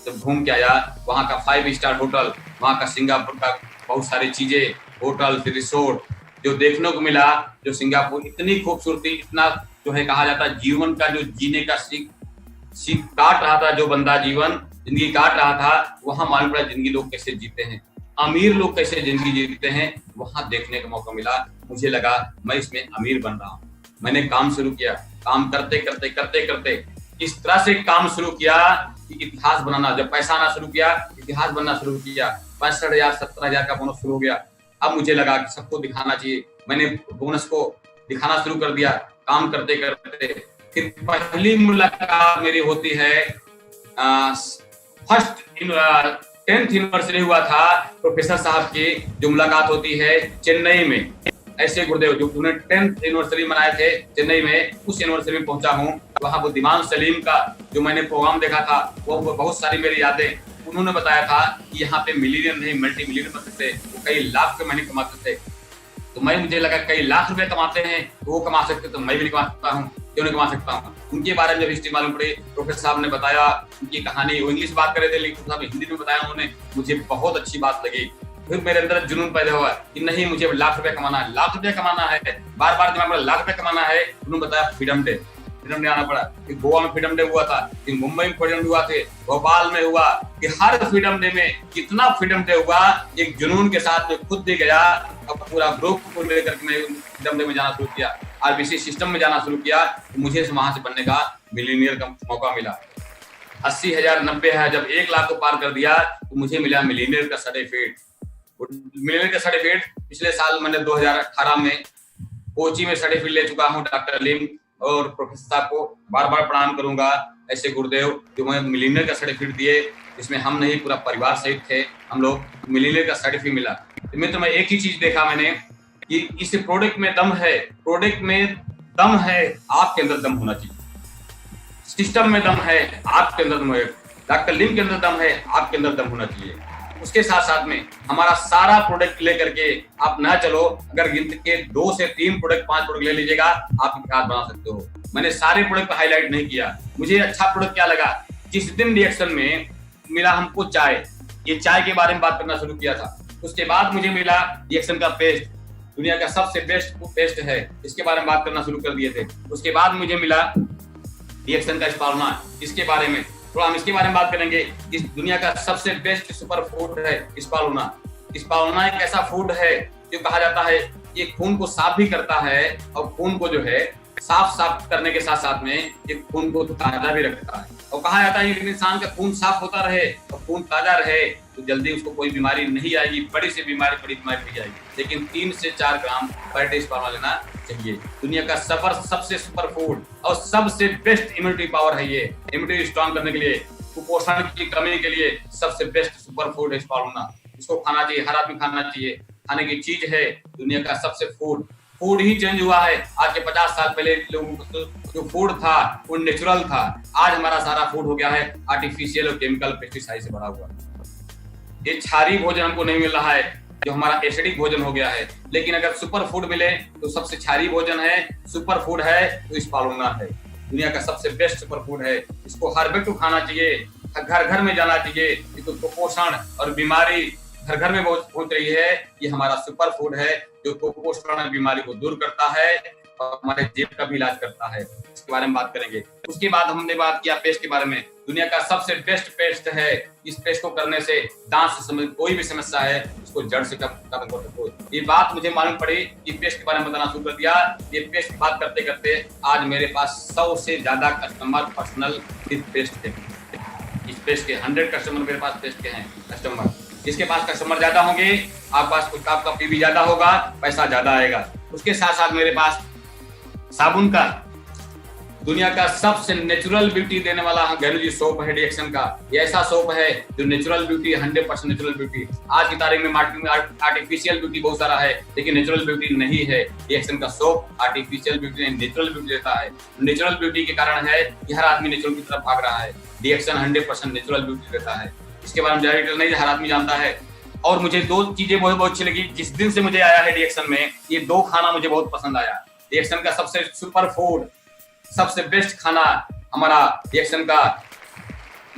जब घूम के आया, वहाँ का 5 स्टार होटल, वहाँ का सिंगापुर का बहुत सारी चीजें, होटल फिर रिसोर्ट जो देखने को मिला, जो सिंगापुर इतनी खूबसूरती, इतना जो है कहा जाता जीवन का जो जीने का सीख काट रहा था, जो बंदा जीवन जिंदगी काट रहा था, वहां मालूम पड़ा जिंदगी लोग कैसे जीते हैं, अमीर लोग कैसे जिंदगी जीते हैं, वहां देखने का मौका मिला। मुझे लगा मैं इसमें अमीर बन रहा हूँ। मैंने काम शुरू किया, काम करते करते करते करते इस तरह से काम शुरू किया कि इतिहास बनाना, जब पैसा आना शुरू किया, इतिहास बनना शुरू किया। 65,000 70,000 का बोनस शुरू हो गया। अब मुझे लगा कि सबको दिखाना चाहिए, मैंने बोनस को दिखाना शुरू कर दिया काम करते करते। फिर पहली मुलाकात मेरी होती है, फर्स्ट 10th एनिवर्सरी हुआ था प्रोफेसर साहब की, जो मुलाकात होती है चेन्नई में। ऐसे गुरुदेव जो उन्होंने 10th एनिवर्सरी मनाए थे चेन्नई में, उस एनिवर्सरी में पहुंचा हूँ। वहाँ बुद्धिमान सलीम का जो मैंने प्रोग्राम देखा था, वो बहुत सारी मेरी यादें। उन्होंने बताया था कि यहाँ पे मिलीनियर नहीं मल्टी मिलीनियर बनते थे, वो कई लाख के महीने कमाते थे। तो मुझे लगा कई लाख रुपए कमाते हैं, तो वो कमा सकते, तो मैं भी नहीं कमा सकता हूँ, क्यों नहीं कमा सकता हूँ। उनके बारे में जब हिस्ट्री मालूम पड़ी, प्रोफेसर साहब ने बताया उनकी कहानी, वो इंग्लिश बात कर रहे थे लेकिन साहब हिंदी में बताया उन्होंने, मुझे बहुत अच्छी बात लगी। फिर मेरे अंदर जुनून पैदा हुआ कि नहीं मुझे लाख रुपए कमाना है, लाख रुपए कमाना है, बार बार दिमाग में लाख रुपए कमाना है। उन्होंने बताया फ्रीडम डे, फ्रीडम डे आना पड़ा, कि गोवा में फ्रीडम डे हुआ था, कि मुंबई में फ्रीडम डे हुआ थे, भोपाल में हुआ, कि हर फ्रीडम डे में कितना फ्रीडम डे हुआ, एक जुनून के साथ मैं खुद भी गया और पूरा ग्रुप को लेकर के मैं फ्रीडम डे में जाना शुरू किया, आरबीसी सिस्टम में जाना शुरू किया, तो मुझे वहां से बनने का मिलीनियर का मौका मिला। 80,000 90,000 जब 1 लाख को पार कर दिया तो मुझे मिला मिलीनियर का सर्टिफिकेट। मिलीनियर का सर्टिफिकेट पिछले साल मैंने 2018 में कोची में सर्टिफिकेट ले चुका हूँ। डॉक्टर लिम और प्रोफेसर साहब को बार बार प्रणाम करूंगा, ऐसे गुरुदेव जो मैं मिलीनियर का सर्टिफिकेट दिए, इसमें हम नहीं पूरा परिवार सहित थे हम लोग, मिलीनियर का सर्टिफिकेट मिला। तो मैं एक ही चीज देखा मैंने कि इस प्रोडक्ट में दम है, प्रोडक्ट में दम है, आपके अंदर दम होना चाहिए। सिस्टम में दम है, आपके अंदर दम है। डॉक्टर लिम के अंदर दम है, आपके अंदर दम होना चाहिए। उसके साथ साथ में हमारा सारा प्रोडक्ट लेकर के आप ना चलो, अगर गिनती के 2 से 3 प्रोडक्ट 5 प्रोडक्ट ले लीजिएगा, आप इतिहास बना सकते हो। मैंने सारे प्रोडक्ट को हाईलाइट नहीं किया। मुझे अच्छा प्रोडक्ट क्या लगा, जिस दिन रिएक्शन में मिला हमको चाय, ये चाय के बारे में बात करना शुरू किया था। उसके बाद मुझे मिला रिएक्शन का पेस्ट, दुनिया का सबसे बेस्ट पेस्ट है, इसके बारे में बात करना शुरू कर दिए थे। उसके बाद मुझे मिला रिएक्शन का स्पालुना, इसके बारे में थोड़ा हम इसके बारे में बात करेंगे। इस दुनिया का सबसे बेस्ट सुपर फूड है स्पालुना। स्पालुना एक ऐसा फूड है जो कहा जाता है ये खून को साफ भी करता है, और खून को जो है साफ करने के साथ साथ में ये खून को ताजा भी रखता है। और कहा जाता है कि इंसान का खून साफ होता रहे और खून ताजा रहे तो जल्दी उसको कोई बीमारी नहीं आएगी, बड़ी बीमारी नहीं आएगी। लेकिन 3 से 4 ग्राम पर डे स्पालुना लेना चाहिए। दुनिया का सबसे सुपर फूड और सबसे बेस्ट इम्यूनिटी पावर है ये। इम्यूनिटी स्ट्रॉन्ग करने के लिए, कुपोषण की कमी के लिए सबसे बेस्ट सुपर फूड है स्पालुना। इसको खाना चाहिए, हर आदमी खाना चाहिए। खाने की चीज है, दुनिया का सबसे फूड ही चेंज हुआ है। आज के 50 साल पहले लोगों को जो फूड था वो नेचुरल था, आज हमारा सारा फूड हो गया है आर्टिफिशियल और केमिकल पेस्टिसाइड से भरा हुआ। ये क्षारीय भोजन हमको नहीं मिल रहा है, जो हमारा एसिडिक भोजन हो गया है। लेकिन अगर सुपर फूड मिले तो सबसे क्षारीय भोजन है, सुपर फूड है तो स्पालुना है। दुनिया का सबसे बेस्ट सुपर फूड है, इसको हर व्यक्ति को खाना चाहिए, घर घर में जाना चाहिए। तो कुपोषण और बीमारी घर घर में पहुंच रही है, ये हमारा सुपर फूड है जो कुपोषण और बीमारी को दूर करता है और हमारे जेब का भी इलाज करता है। इसके बारे में बात करेंगे। उसके बाद हमने बात किया पेस्ट के बारे में। दुनिया का सबसे बेस्ट पेस्ट है, इस पेस्ट को करने से दांत से संबंधित कोई भी समस्या है उसको जड़ से खत्म कर सकते हो। ये बात मुझे मालूम पड़ी कि पेस्ट के बारे में बताना शुरू कर दिया। ये पेस्ट की बात करते करते आज मेरे पास 100 से ज्यादा कस्टमर पर्सनल पेस्ट है। इस पेस्ट के 100 कस्टमर मेरे पास पेस्ट के हैं कस्टमर। जिसके पास कस्टमर ज्यादा होंगे आपका पीवी ज्यादा होगा, पैसा ज्यादा आएगा। उसके साथ साथ मेरे पास साबुन का दुनिया का सबसे नेचुरल ब्यूटी देने वाला गैनुजी सोप है रिएक्शन का। ये ऐसा सोप है जो नेचुरल ब्यूटी, 100% नेचुरल ब्यूटी। आज की तारीख में मार्केट में आर्टिफिशियल ब्यूटी बहुत सारा है, लेकिन नेचुरल ब्यूटी नहीं है। रिएक्शन का सोप आर्टिफिशियल ब्यूटी नहीं, नेचुरल ब्यूटी देता है। नेचुरल ब्यूटी के कारण है कि हर आदमी नेचुरल की तरफ भाग रहा है। रिएक्शन 100% नेचुरल ब्यूटी देता है। इसके बारे में ज्यादा डिटेल नहीं हर आदमी जानता है। और मुझे 2 चीजें बहुत अच्छी लगी जिस दिन से मुझे आया है रिएक्शन में। ये 2 खाना मुझे बहुत पसंद आया। रिएक्शन का सबसे सुपर फूड, सबसे बेस्ट खाना हमारा रिएक्शन का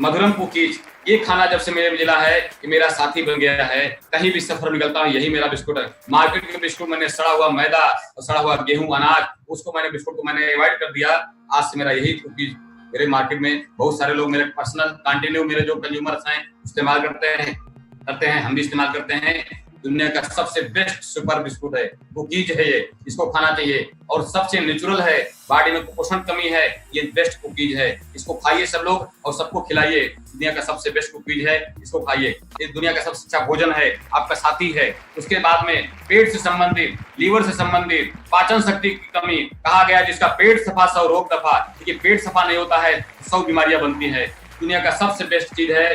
मधुरम कुकीज। ये खाना जब से मेरे मिला है कि मेरा साथी बन गया है। कहीं भी सफर निकलता हूँ यही मेरा बिस्कुट है। मार्केट के बिस्कुट मैंने सड़ा हुआ मैदा और सड़ा हुआ गेहूं अनाज, उसको मैंने बिस्कुट को मैंने अवॉइड कर दिया। आज से मेरा यही कुकीज मेरे मार्केट में बहुत सारे लोग मेरे पर्सनल कंटिन्यू मेरे जो कंज्यूमर्स हैं इस्तेमाल करते हैं, हम भी इस्तेमाल करते हैं। दुनिया का सबसे बेस्ट सुपर बिस्कुट है, कुकीज है ये, इसको खाना चाहिए। और सबसे नेचुरल है, बॉडी में कुपोषण कमी है, ये बेस्ट कुकीज है। इसको खाइए सब लोग और सबको खिलाइए। दुनिया का सबसे बेस्ट कुकीज है, इसको खाइए। ये दुनिया का सबसे अच्छा भोजन है, आपका साथी है। उसके बाद में पेट से संबंधित, लीवर से संबंधित, पाचन शक्ति की कमी, कहा गया जिसका पेट सफा 100 रोग दफा। देखिए पेट सफा नहीं होता है 100 बीमारियां बनती है। दुनिया का सबसे बेस्ट चीज है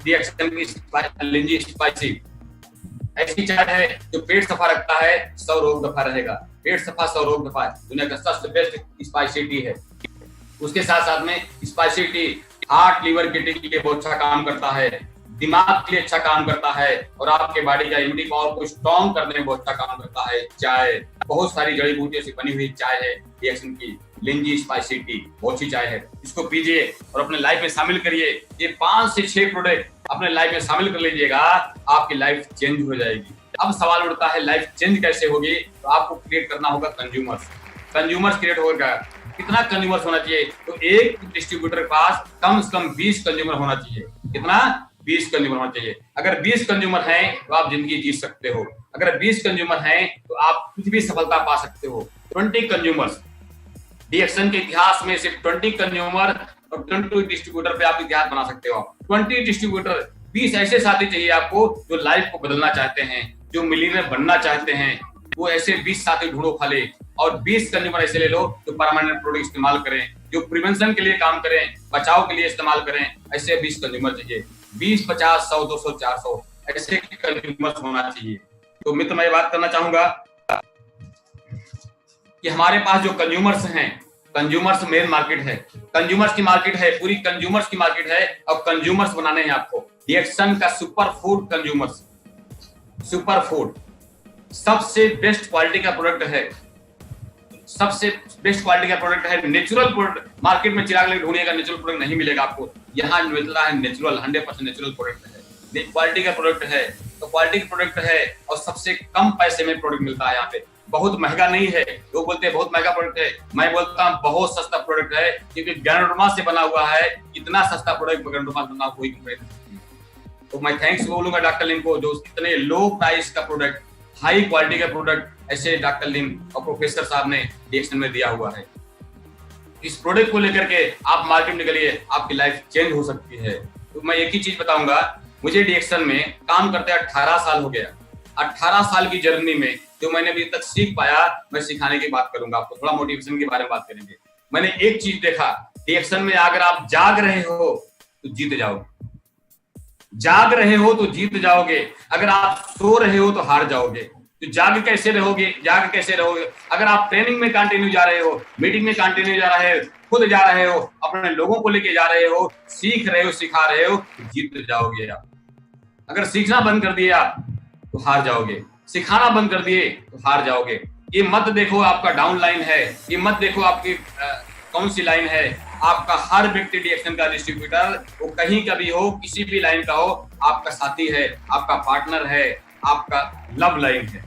रिएक्शन की लिंजी स्पाइसी। ऐसी चाय है जो पेट सफा रखता है, 100 रोग दफा रहेगा। पेट सफा 100 रोग दफा दुनिया का सबसे बेस्ट स्पाइसी टी है। उसके साथ साथ में spicy tea heart liver kidney के लिए बहुत अच्छा काम करता है, दिमाग के लिए अच्छा काम करता है और आपके बॉडी का इम्यूनिटी पावर को स्ट्रॉन्ग करने में बहुत अच्छा काम करता है। चाय बहुत सारी जड़ी बूटियों से बनी हुई चाय है रिएक्शन की लिंजी स्पाइसी टी, बहुत अच्छी चाय है। इसको पीजिए और अपने लाइफ में शामिल करिए। ये 5 से 6 प्रोडक्ट अपने लाइफ में शामिल कर लीजिएगा, आपकी लाइफ चेंज हो जाएगी। अब सवाल उठता है लाइफ चेंज कैसे होगी? तो आपको क्रिएट करना होगा कंज्यूमर्स क्रिएट होगा। कितना कंज्यूमर्स होना चाहिए? तो एक डिस्ट्रीब्यूटर के पास कम से कम 20 कंज्यूमर होना चाहिए। कितना? 20 कंज्यूमर होना चाहिए। अगर 20 कंज्यूमर हैं तो आप जिंदगी जी सकते हो। अगर 20 कंज्यूमर हैं तो आप कुछ भी सफलता पा सकते हो। 20 कंज्यूमर्स, डीएक्सन के इतिहास में सिर्फ 20 कंज्यूमर और 20 डिस्ट्रीब्यूटर पे आप इतिहास बना सकते हो। 20 डिस्ट्रीब्यूटर, 20 ऐसे साथी चाहिए आपको जो लाइफ को बदलना चाहते हैं, जो मिलियनर बनना चाहते हैं। वो ऐसे 20 साथी ढूंढो खाली, और 20 कंज्यूमर ऐसे ले लो जो परमानेंट प्रोडक्ट इस्तेमाल करें, जो प्रिवेंशन के लिए काम करें, बचाव के लिए इस्तेमाल करें। ऐसे 20 कंज्यूमर चाहिए। 20, 50, 100, 200, 400 ऐसे कंज्यूमर होना चाहिए। तो मित्र, मैं बात करना चाहूंगा कि हमारे पास जो कंज्यूमर्स हैं, कंज्यूमर्स मेन मार्केट है, कंज्यूमर्स की मार्केट है, पूरी कंज्यूमर्स की मार्केट है, और कंज्यूमर्स बनाने हैं आपको। डीएक्सन का super food consumers, super food सबसे बेस्ट क्वालिटी का प्रोडक्ट है, सबसे बेस्ट क्वालिटी का प्रोडक्ट है, नेचुरल प्रोडक्ट। मार्केट में चिराग लेकर ढूंढिएगा, नेचुरल प्रोडक्ट नहीं मिलेगा आपको। यहाँ मिलता है नेचुरल, 100% नेचुरल प्रोडक्ट है, क्वालिटी का प्रोडक्ट है। तो क्वालिटी का प्रोडक्ट है और सबसे कम पैसे में प्रोडक्ट मिलता है यहाँ पे। बहुत महंगा नहीं है। लोग बोलते हैं बहुत महंगा प्रोडक्ट है, मैं बोलता हूँ बहुत सस्ता प्रोडक्ट है, क्योंकि गैंडोमा से बना हुआ है। इतना सस्ता प्रोडक्ट गैंडोमा से बना कोई कंपनी नहीं। तो मैं थैंक्स बोलूंगा डॉक्टर लिम को, जो इतने लो प्राइस का प्रोडक्ट, हाई क्वालिटी का प्रोडक्ट ऐसे डॉक्टर लिम और प्रोफेसर साहब ने डीएक्सन में दिया हुआ है। इस प्रोडक्ट को लेकर के आप मार्केट में निकलिए, आपकी लाइफ चेंज हो सकती है। तो मैं एक ही चीज बताऊंगा, मुझे डीएक्सन में काम करते 18 साल हो गया। 18 साल की जर्नी में जो मैंने अभी तक सीख पाया, मैं सिखाने की बात करूंगा आपको, थोड़ा मोटिवेशन के बारे में बात करेंगे। मैंने एक चीज देखा डीएक्सन में, अगर आप जाग रहे हो तो जीत जाओगे, जाग रहे हो तो जीत जाओगे। अगर आप सो रहे हो तो हार जाओगे। तो जाग कैसे रहोगे? जाग कैसे रहोगे? अगर आप ट्रेनिंग में कंटिन्यू जा रहे हो, मीटिंग में कंटिन्यू जा रहे हो, खुद जा रहे हो, अपने लोगों को लेके जा रहे हो, सीख रहे हो, सिखा रहे हो, तो जीत जाओगे आप। अगर सीखना बंद कर दिए आप तो हार जाओगे, सिखाना बंद कर दिए तो हार जाओगे। ये मत देखो आपका डाउन लाइन है, ये मत देखो आपकी कौन सी लाइन है। आपका हर व्यक्ति डीएक्सन का डिस्ट्रीब्यूटर, वो कहीं का भी हो, किसी भी लाइन का हो, आपका साथी है, आपका पार्टनर है, आपका लव लाइन है।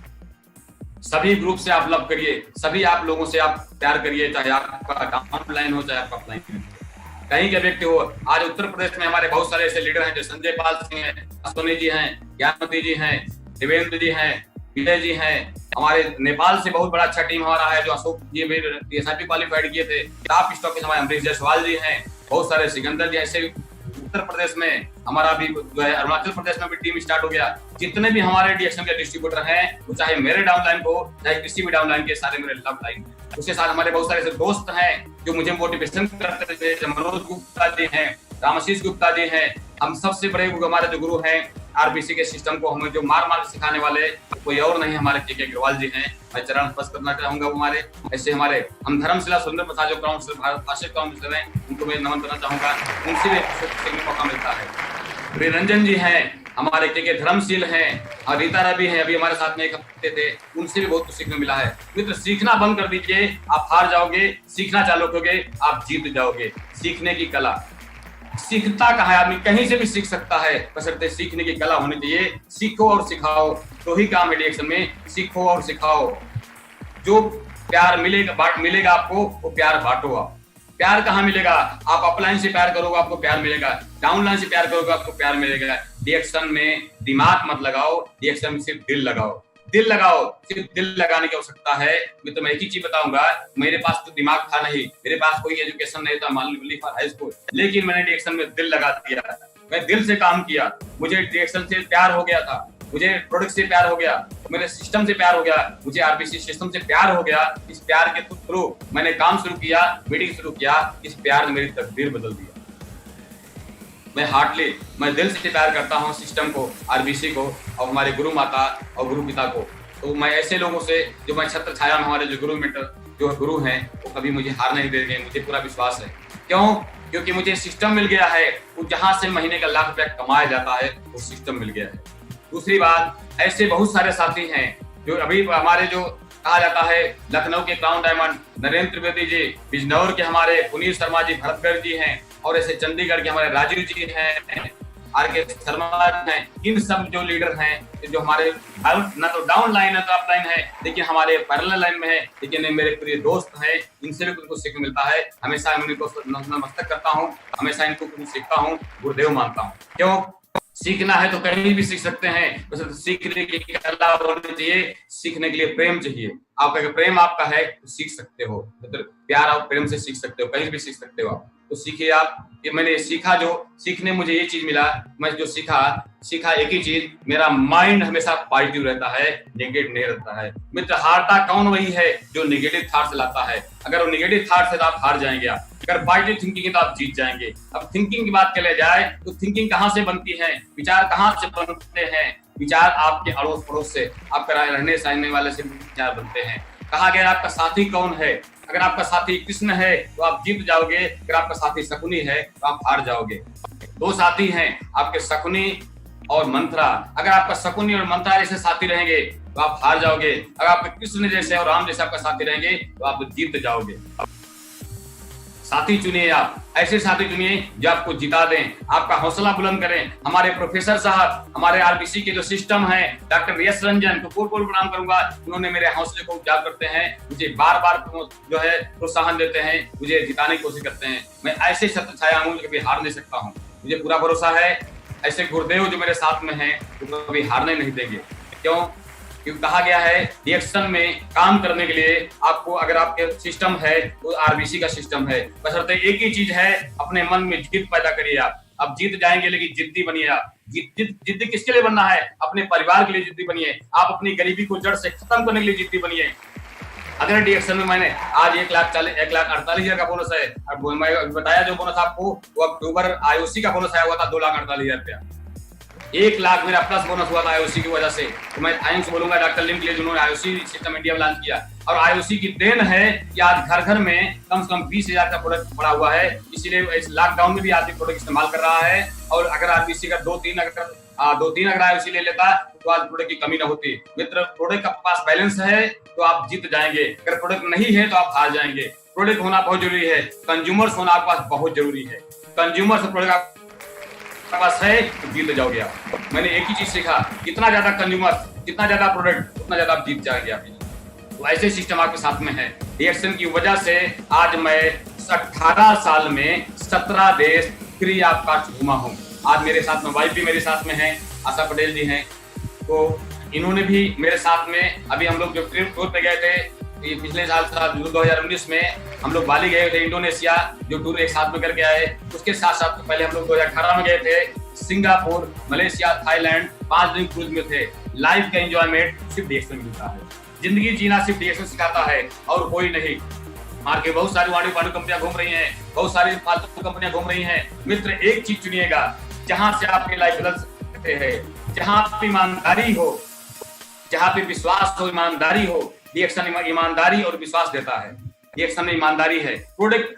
सभी ग्रुप से आप लव करिए, सभी आप लोगों से आप प्यार करिए, चाहे आपका डाउन लाइन हो, चाहे आपका अप लाइन हो, कहीं के व्यक्ति हो। आज उत्तर प्रदेश में हमारे बहुत सारे ऐसे लीडर हैं, जो संजय पाल सिंह हैं, अश्विनी जी हैं, ज्ञानमती जी हैं, देवेंद्र जी हैं, विजय जी हैं। हमारे नेपाल से बहुत बड़ा अच्छा टीम हमारा है, जो अशोक जी भी एसआईपी क्वालिफाइड किए थे। टॉप स्टॉकिस्ट हमारे अमरीश जायसवाल जी हैं, बहुत सारे सिकंदर जी। ऐसे उत्तर प्रदेश में हमारा भी जो है, अरुणाचल प्रदेश में भी टीम स्टार्ट हो गया। जितने भी हमारे डीएक्सन के डिस्ट्रीब्यूटर हैं, वो चाहे मेरे डाउन लाइन को, चाहे किसी भी डाउन लाइन के, सारे मेरे लव लाइन। उसके साथ हमारे बहुत सारे ऐसे दोस्त हैं जो मुझे मोटिवेशन करते थे। मनोज गुप्ता जी हैं, रामाशीष गुप्ता जी हैं। हम सबसे बड़े हमारे जो गुरु हैं आरबीसी के सिस्टम को हमें जो मार मार सिखाने वाले, कोई और नहीं, हमारे के अग्रवाल जी हैं। मैं चरण स्पर्श करना चाहूंगा वो हमारे। ऐसे हमारे हम धर्मशिला सुंदर प्रसाद जो काउंसिलर, भारत भाषा काउंसिलर हैं, उनको मैं नमन करना चाहूंगा। उनसे भी सीखने का मौका मिलता है। प्रियरंजन जी हैं हमारे के धर्मशील हैं, और रीता रवि हैं, अभी हमारे साथ में एक हफ्ते थे, उनसे भी बहुत कुछ सीखने मिला है। मित्र, सीखना बंद कर दीजिए, आप हार जाओगे। सीखना चालू करोगे, आप जीत जाओगे। सीखने की कला, सीखता कहाँ है आदमी? कहीं से भी सीख सकता है, बशर्ते सीखने की कला होनी चाहिए। सीखो और सिखाओ, तो ही काम है डीएक्सन में। सीखो और सिखाओ। जो प्यार मिलेगा आपको, वो प्यार बांटो आप। प्यार कहाँ मिलेगा? आप अपलाइन से प्यार करोगे, आपको प्यार मिलेगा। डाउनलाइन से प्यार करोगे, आपको प्यार मिलेगा। डीएक्सन में दिमाग मत लगाओ, डीएक्सन में सिर्फ दिल लगाओ। दिल लगाओ, सिर्फ दिल लगाने की आवश्यकता है। मैं तो एक ही चीज बताऊंगा, मेरे पास तो दिमाग था नहीं, मेरे पास कोई एजुकेशन नहीं था, मालूम फॉर हाई स्कूल, लेकिन मैंने डीएक्सन में दिल लगा दिया। मैं दिल से काम किया। मुझे डीएक्सन से प्यार हो गया था, मुझे प्रोडक्ट से प्यार हो गया, मेरे सिस्टम से प्यार हो गया, मुझे आरबीसी सिस्टम से प्यार हो गया। इस प्यार के थ्रू मैंने काम शुरू किया, मीटिंग शुरू किया। इस प्यार ने मेरी तकदीर बदल दिया। मैं दिल से प्यार करता हूँ सिस्टम को, आरबीसी को, और हमारे गुरु माता और गुरु पिता को। तो मैं ऐसे लोगों से, जो मैं छत्र छाया में, हमारे जो गुरु मेंटर जो गुरु हैं, वो कभी मुझे हार नहीं देंगे, मुझे पूरा विश्वास है। क्यों? क्योंकि मुझे सिस्टम मिल गया है। वो जहां से महीने का लाख रुपया कमाया जाता है, वो सिस्टम मिल गया है। दूसरी बात, ऐसे बहुत सारे साथी हैं जो अभी हमारे, जो कहा जाता है लखनऊ के क्राउन डायमंड नरेंद्र त्रिवेदी जी, बिजनौर के हमारे पुनीत शर्मा जी, भरतगढ़ जी हैं, और ऐसे चंडीगढ़ के हमारे राजीव जी हैं, आर.के. शर्मा हैं, इन सब जो लीडर हैं, जो हमारे ना तो डाउन लाइन है तो अप लाइन है, लेकिन हमारे पैरेलल लाइन में है, लेकिन मेरे प्रिय दोस्त हैं, इनसे भी कुछ सीखने मिलता है। हमेशा इनको नतमस्तक करता हूँ, हमेशा इनको कुछ सीखता हूँ, गुरुदेव मानता हूँ। क्यों? सीखना है तो कहीं भी सीख सकते हैं, बस सीखने की कला होनी चाहिए, सीखने के लिए प्रेम चाहिए। आपका अगर प्रेम आपका है तो सीख सकते हो, मतलब प्यार और प्रेम से सीख सकते हो, कहीं भी सीख सकते हो आप। तो सीखिए आप। ये मैंने सीखा, जो सीखने मुझे ये चीज मिला, मैं जो सीखा एक ही चीज, मेरा माइंड हमेशा पॉजिटिव रहता है, नेगेटिव नहीं रहता है। मित्र, हारता कौन? वही है जो नेगेटिव थॉट लाता है। अगर वो नेगेटिव थॉट से तो आप हार जाएंगे। आप अगर पॉजिटिव थिंकिंग है तो आप जीत जाएंगे। अब थिंकिंग की बात करें जाए तो थिंकिंग कहाँ से बनती है, विचार कहाँ से बनते हैं? विचार आपके अड़ोस पड़ोस से, आपका रहने सहने वाले से विचार बनते हैं। कहा गया आपका साथी कौन है? अगर आपका साथी कृष्ण है तो आप जीत जाओगे, अगर आपका साथी शकुनी है तो आप हार जाओगे। दो साथी हैं आपके, शकुनी और मंत्रा। अगर आपका शकुनी और मंत्रा जैसे साथी रहेंगे तो आप हार जाओगे। अगर आपके कृष्ण जैसे और राम जैसे आपका साथी रहेंगे तो आप जीत जाओगे। साथी चुनिए, आप ऐसे साथी चुनिए जो आपको जिता दें, आपका हौसला बुलंद करें। हमारे प्रोफेसर साहब, हमारे आरबीसी के जो सिस्टम है, डॉक्टर एस रंजन को कोट प्रणाम करूंगा। उन्होंने मेरे हौसले को उजागर करते हैं, मुझे बार बार जो है प्रोत्साहन देते हैं, मुझे जिताने की कोशिश करते हैं। मैं ऐसे छत्र छाया हूँ जो कभी हार नहीं सकता हूँ। मुझे पूरा भरोसा है ऐसे गुरुदेव जो मेरे साथ में हैं वो कभी हारने नहीं देंगे। क्यों? क्योंकि कहा गया है रिएक्शन में काम करने के लिए आपको, अगर आपके सिस्टम है तो आरबीसी का सिस्टम है, बशर्ते एक ही चीज है, अपने मन में जिद पैदा करिए। आप जीत जाएंगे, लेकिन जिद्दी बनिए। आप जिद्दी किसके लिए बनना है? अपने परिवार के लिए जिद्दी बनिए। आप अपनी गरीबी को जड़ से खत्म करने के लिए जिद्दी बनिए। अगर रिएक्शन में मैंने आज 1,48,000 का बोनस है, और मैं बताया जो बोनस आपको, वो अक्टूबर आईओसी का बोनस आया हुआ था 2,48,000 रुपया। 1 लाख मेरा प्लस बोनस हुआ था आईओसी की वजह से। तो मैं थैंक्स बोलूंगा डॉक्टर लिम के लिए, जिन्होंने आईओसी सिस्टम इंडिया में लॉन्च किया। और आईओसी की देन है कि आज घर घर में कम से कम 20,000 का प्रोडक्ट पड़ा हुआ है। इसीलिए इस लॉकडाउन में भी आदमी प्रोडक्ट इस्तेमाल कर रहा है। और अगर आरबीसी का 2-3 अगर आईओसी ले लेता तो आज प्रोडक्ट की कमी न होती। मित्र, प्रोडक्ट का पास बैलेंस है तो आप जीत जाएंगे, अगर प्रोडक्ट नहीं है तो आप हार जाएंगे। प्रोडक्ट होना बहुत जरूरी है, कंज्यूमर्स होना आपके पास बहुत जरूरी है। कंज्यूमर्स प्रोडक्ट पास है तो जीत जाओगे आप। मैंने एक ही चीज सीखा, जितना ज्यादा कंज्यूमर, जितना ज्यादा प्रोडक्ट, उतना ज्यादा आप जीत जाएंगे आप। तो ऐसे सिस्टम आपके साथ में है। रिएक्शन की वजह से आज मैं 18 साल में 17 देश फ्री ऑफ कॉस्ट घूमा हूँ। आज मेरे साथ में वाइफ भी मेरे साथ में है, आशा पटेल जी हैं, तो इन्होंने भी मेरे साथ में, अभी हम लोग जो टूर पे गए थे पिछले साल 2019 में, हम लोग बाली गए थे, इंडोनेशिया, जो टूर एक साथ में करके आए। उसके साथ साथ पहले हम लोग 2018 में गए थे सिंगापुर, मलेशिया, थाईलैंड, 5 दिन क्रूज में थे। लाइफ का एंजॉयमेंट सिर्फ रिएक्शन मिलता है, जिंदगी जीना सिर्फ रिएक्शन सिखाता है और कोई नहीं। मार के बहुत सारी वाणी कंपनियां घूम रही हैं, बहुत सारी फालतू कंपनियां घूम रही हैं। मित्र, एक चीज चुनिएगा जहां से आपकी लाइफ बदल सकते हैं, जहां पे ईमानदारी हो, जहां पे विश्वास हो, ईमानदारी हो। रिएक्शन ईमानदारी और विश्वास देता है। रिएक्शन में ईमानदारी है। प्रोडक्ट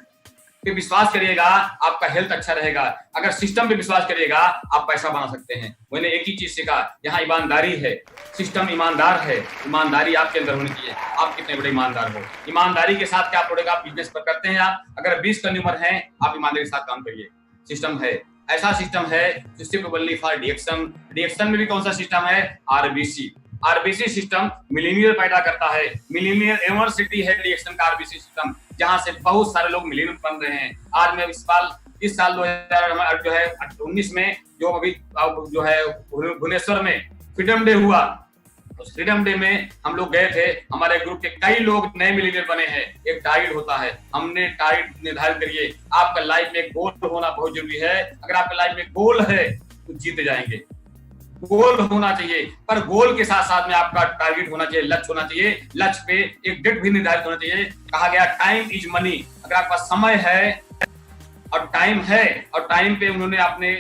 पे विश्वास करिएगा, आपका हेल्थ अच्छा रहेगा। अगर सिस्टम पे विश्वास करिएगा, आप पैसा बना सकते हैं। मैंने एक ही चीज सीखा, यहाँ ईमानदारी है, सिस्टम ईमानदार है, ईमानदारी आपके अंदर होनी चाहिए। आप कितने बड़े ईमानदार हो, ईमानदारी के साथ क्या प्रोडक्ट आप बिजनेस पर करते हैं। आप अगर 20 कंज्यूमर हैं, आप ईमानदारी के साथ काम करिए। सिस्टम है, ऐसा सिस्टम है सिस्टम फॉर रिएक्शन। रिएक्शन में भी कौन सा सिस्टम है? आरबीसी। आरबीसी सिस्टम मिलीनियर पैदा करता है। मिलीनियर यूनिवर्सिटी है रिएक्शन का आरबीसी सिस्टम, जहां से बहुत सारे लोग मिलीनियर बन रहे हैं। आज मैं इस साल 2019 में जो अभी जो है भुवनेश्वर में फ्रीडम डे हुआ, उस फ्रीडम डे में हम लोग गए थे। हमारे ग्रुप के कई लोग नए मिलीनियर बने हैं। एक टारगेट होता है, हमने टारगेट निर्धारित करिए। आपका लाइफ में गोल होना बहुत जरूरी है। अगर आपका लाइफ में गोल है तो जीत जाएंगे। गोल होना चाहिए, पर गोल के साथ साथ में आपका टारगेट होना चाहिए, लक्ष्य होना चाहिए। लक्ष्य पे एक डेट भी निर्धारित होना चाहिए। कहा गया टाइम इज मनी। अगर आपका समय है और टाइम है, और टाइम पे उन्होंने अपने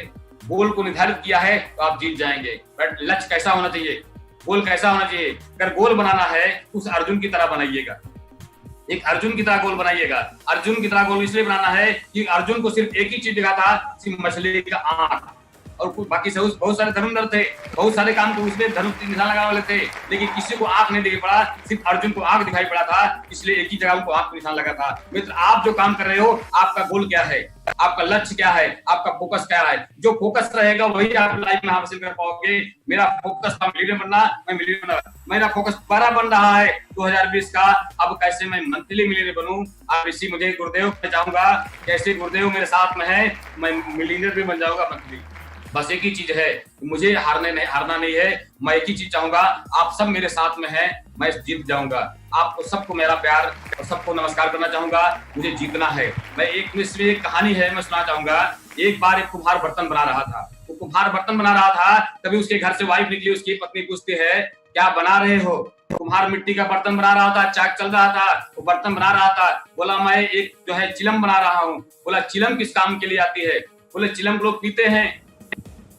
गोल को निर्धारित किया है, तो आप जीत जाएंगे। बट लक्ष्य कैसा होना चाहिए, गोल कैसा होना चाहिए? अगर गोल बनाना है उस अर्जुन की तरह बनाइएगा। एक अर्जुन की तरह गोल बनाइएगा। अर्जुन की तरह गोल इसलिए बनाना है कि अर्जुन को सिर्फ एक ही चीज दिखा था, सिर्फ मछली का आंख, और कुछ बाकी से बहुत सारे धर्मधर थे, बहुत सारे काम तो उसमें धर्म निशान लगाने वाले थे, लेकिन किसी को आंख नहीं दिखाई पड़ा, सिर्फ अर्जुन को आंख दिखाई पड़ा था, इसलिए एक ही जगह उनको आंख निशान लगा था। मित्र, आप जो काम कर रहे हो, आपका गोल क्या है? आपका लक्ष्य क्या है, आपका फोकस क्या है। जो फोकस रहेगा वही आप लाइफ में हासिल कर पाओगे। मेरा फोकस था मिलियनर बनना, मैं मिलियनर बना। मेरा फोकस दोबारा बन रहा है 2020 का, अब कैसे मैं मंथली मिलियनर बनूं। आप इसी मुझे गुरुदेव पे चाहूंगा, कैसे गुरुदेव मेरे साथ में है, मैं मिलियनर भी बन जाऊंगा मंथली। बस एक ही चीज है, मुझे हारना नहीं है। मैं एक ही चीज चाहूंगा, आप सब मेरे साथ में हैं, मैं जीत जाऊंगा। आपको सबको मेरा प्यार और सबको नमस्कार करना चाहूंगा। मुझे जीतना है। मैं एक कहानी है, मैं सुना चाहूंगा। एक बार एक कुम्हार बर्तन बना रहा था। वो कुम्हार बर्तन बना रहा था, तभी उसके घर से वाइफ निकली। उसकी पत्नी पूछती है, क्या बना रहे हो। कुम्हार मिट्टी का बर्तन बना रहा था, चाक चल रहा था, वो बर्तन बना रहा था। बोला, मैं एक जो है चिलम बना रहा हूँ। बोला, चिलम किस काम के लिए आती है। बोले, चिलम लोग पीते हैं,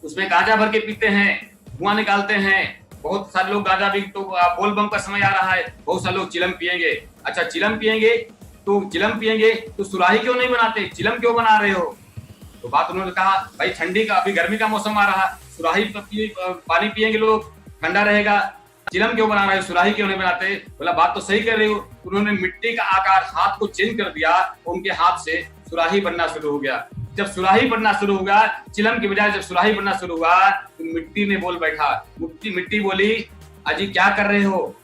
उसमें गांजा भर के पीते हैं, धुआं निकालते हैं। बहुत सारे लोग गांजा भी, तो बोल बम का समय आ रहा है, बहुत सारे लोग चिलम पिएंगे। अच्छा, चिलम पिएंगे तो सुराही क्यों नहीं बनाते, चिलम क्यों बना रहे हो। तो बात उन्होंने कहा, भाई ठंडी का, अभी गर्मी का मौसम आ रहा, सुराही पानी पिएंगे लोग, ठंडा रहेगा, चिलम क्यों बना रहे हो, सुराही क्यों नहीं बनाते। बोला, बात तो सही कर रही हो। उन्होंने मिट्टी का आकार हाथ को चेंज कर दिया, उनके हाथ से सुराही बनना शुरू हो गया। जब सुराही बनना शुरू हुआ, चिलम की बजाय जब सुराही बनना शुरू हुआ, तो मिट्टी ने बोल बैठा। मिट्टी बोली, अजी क्या कर रहे हो,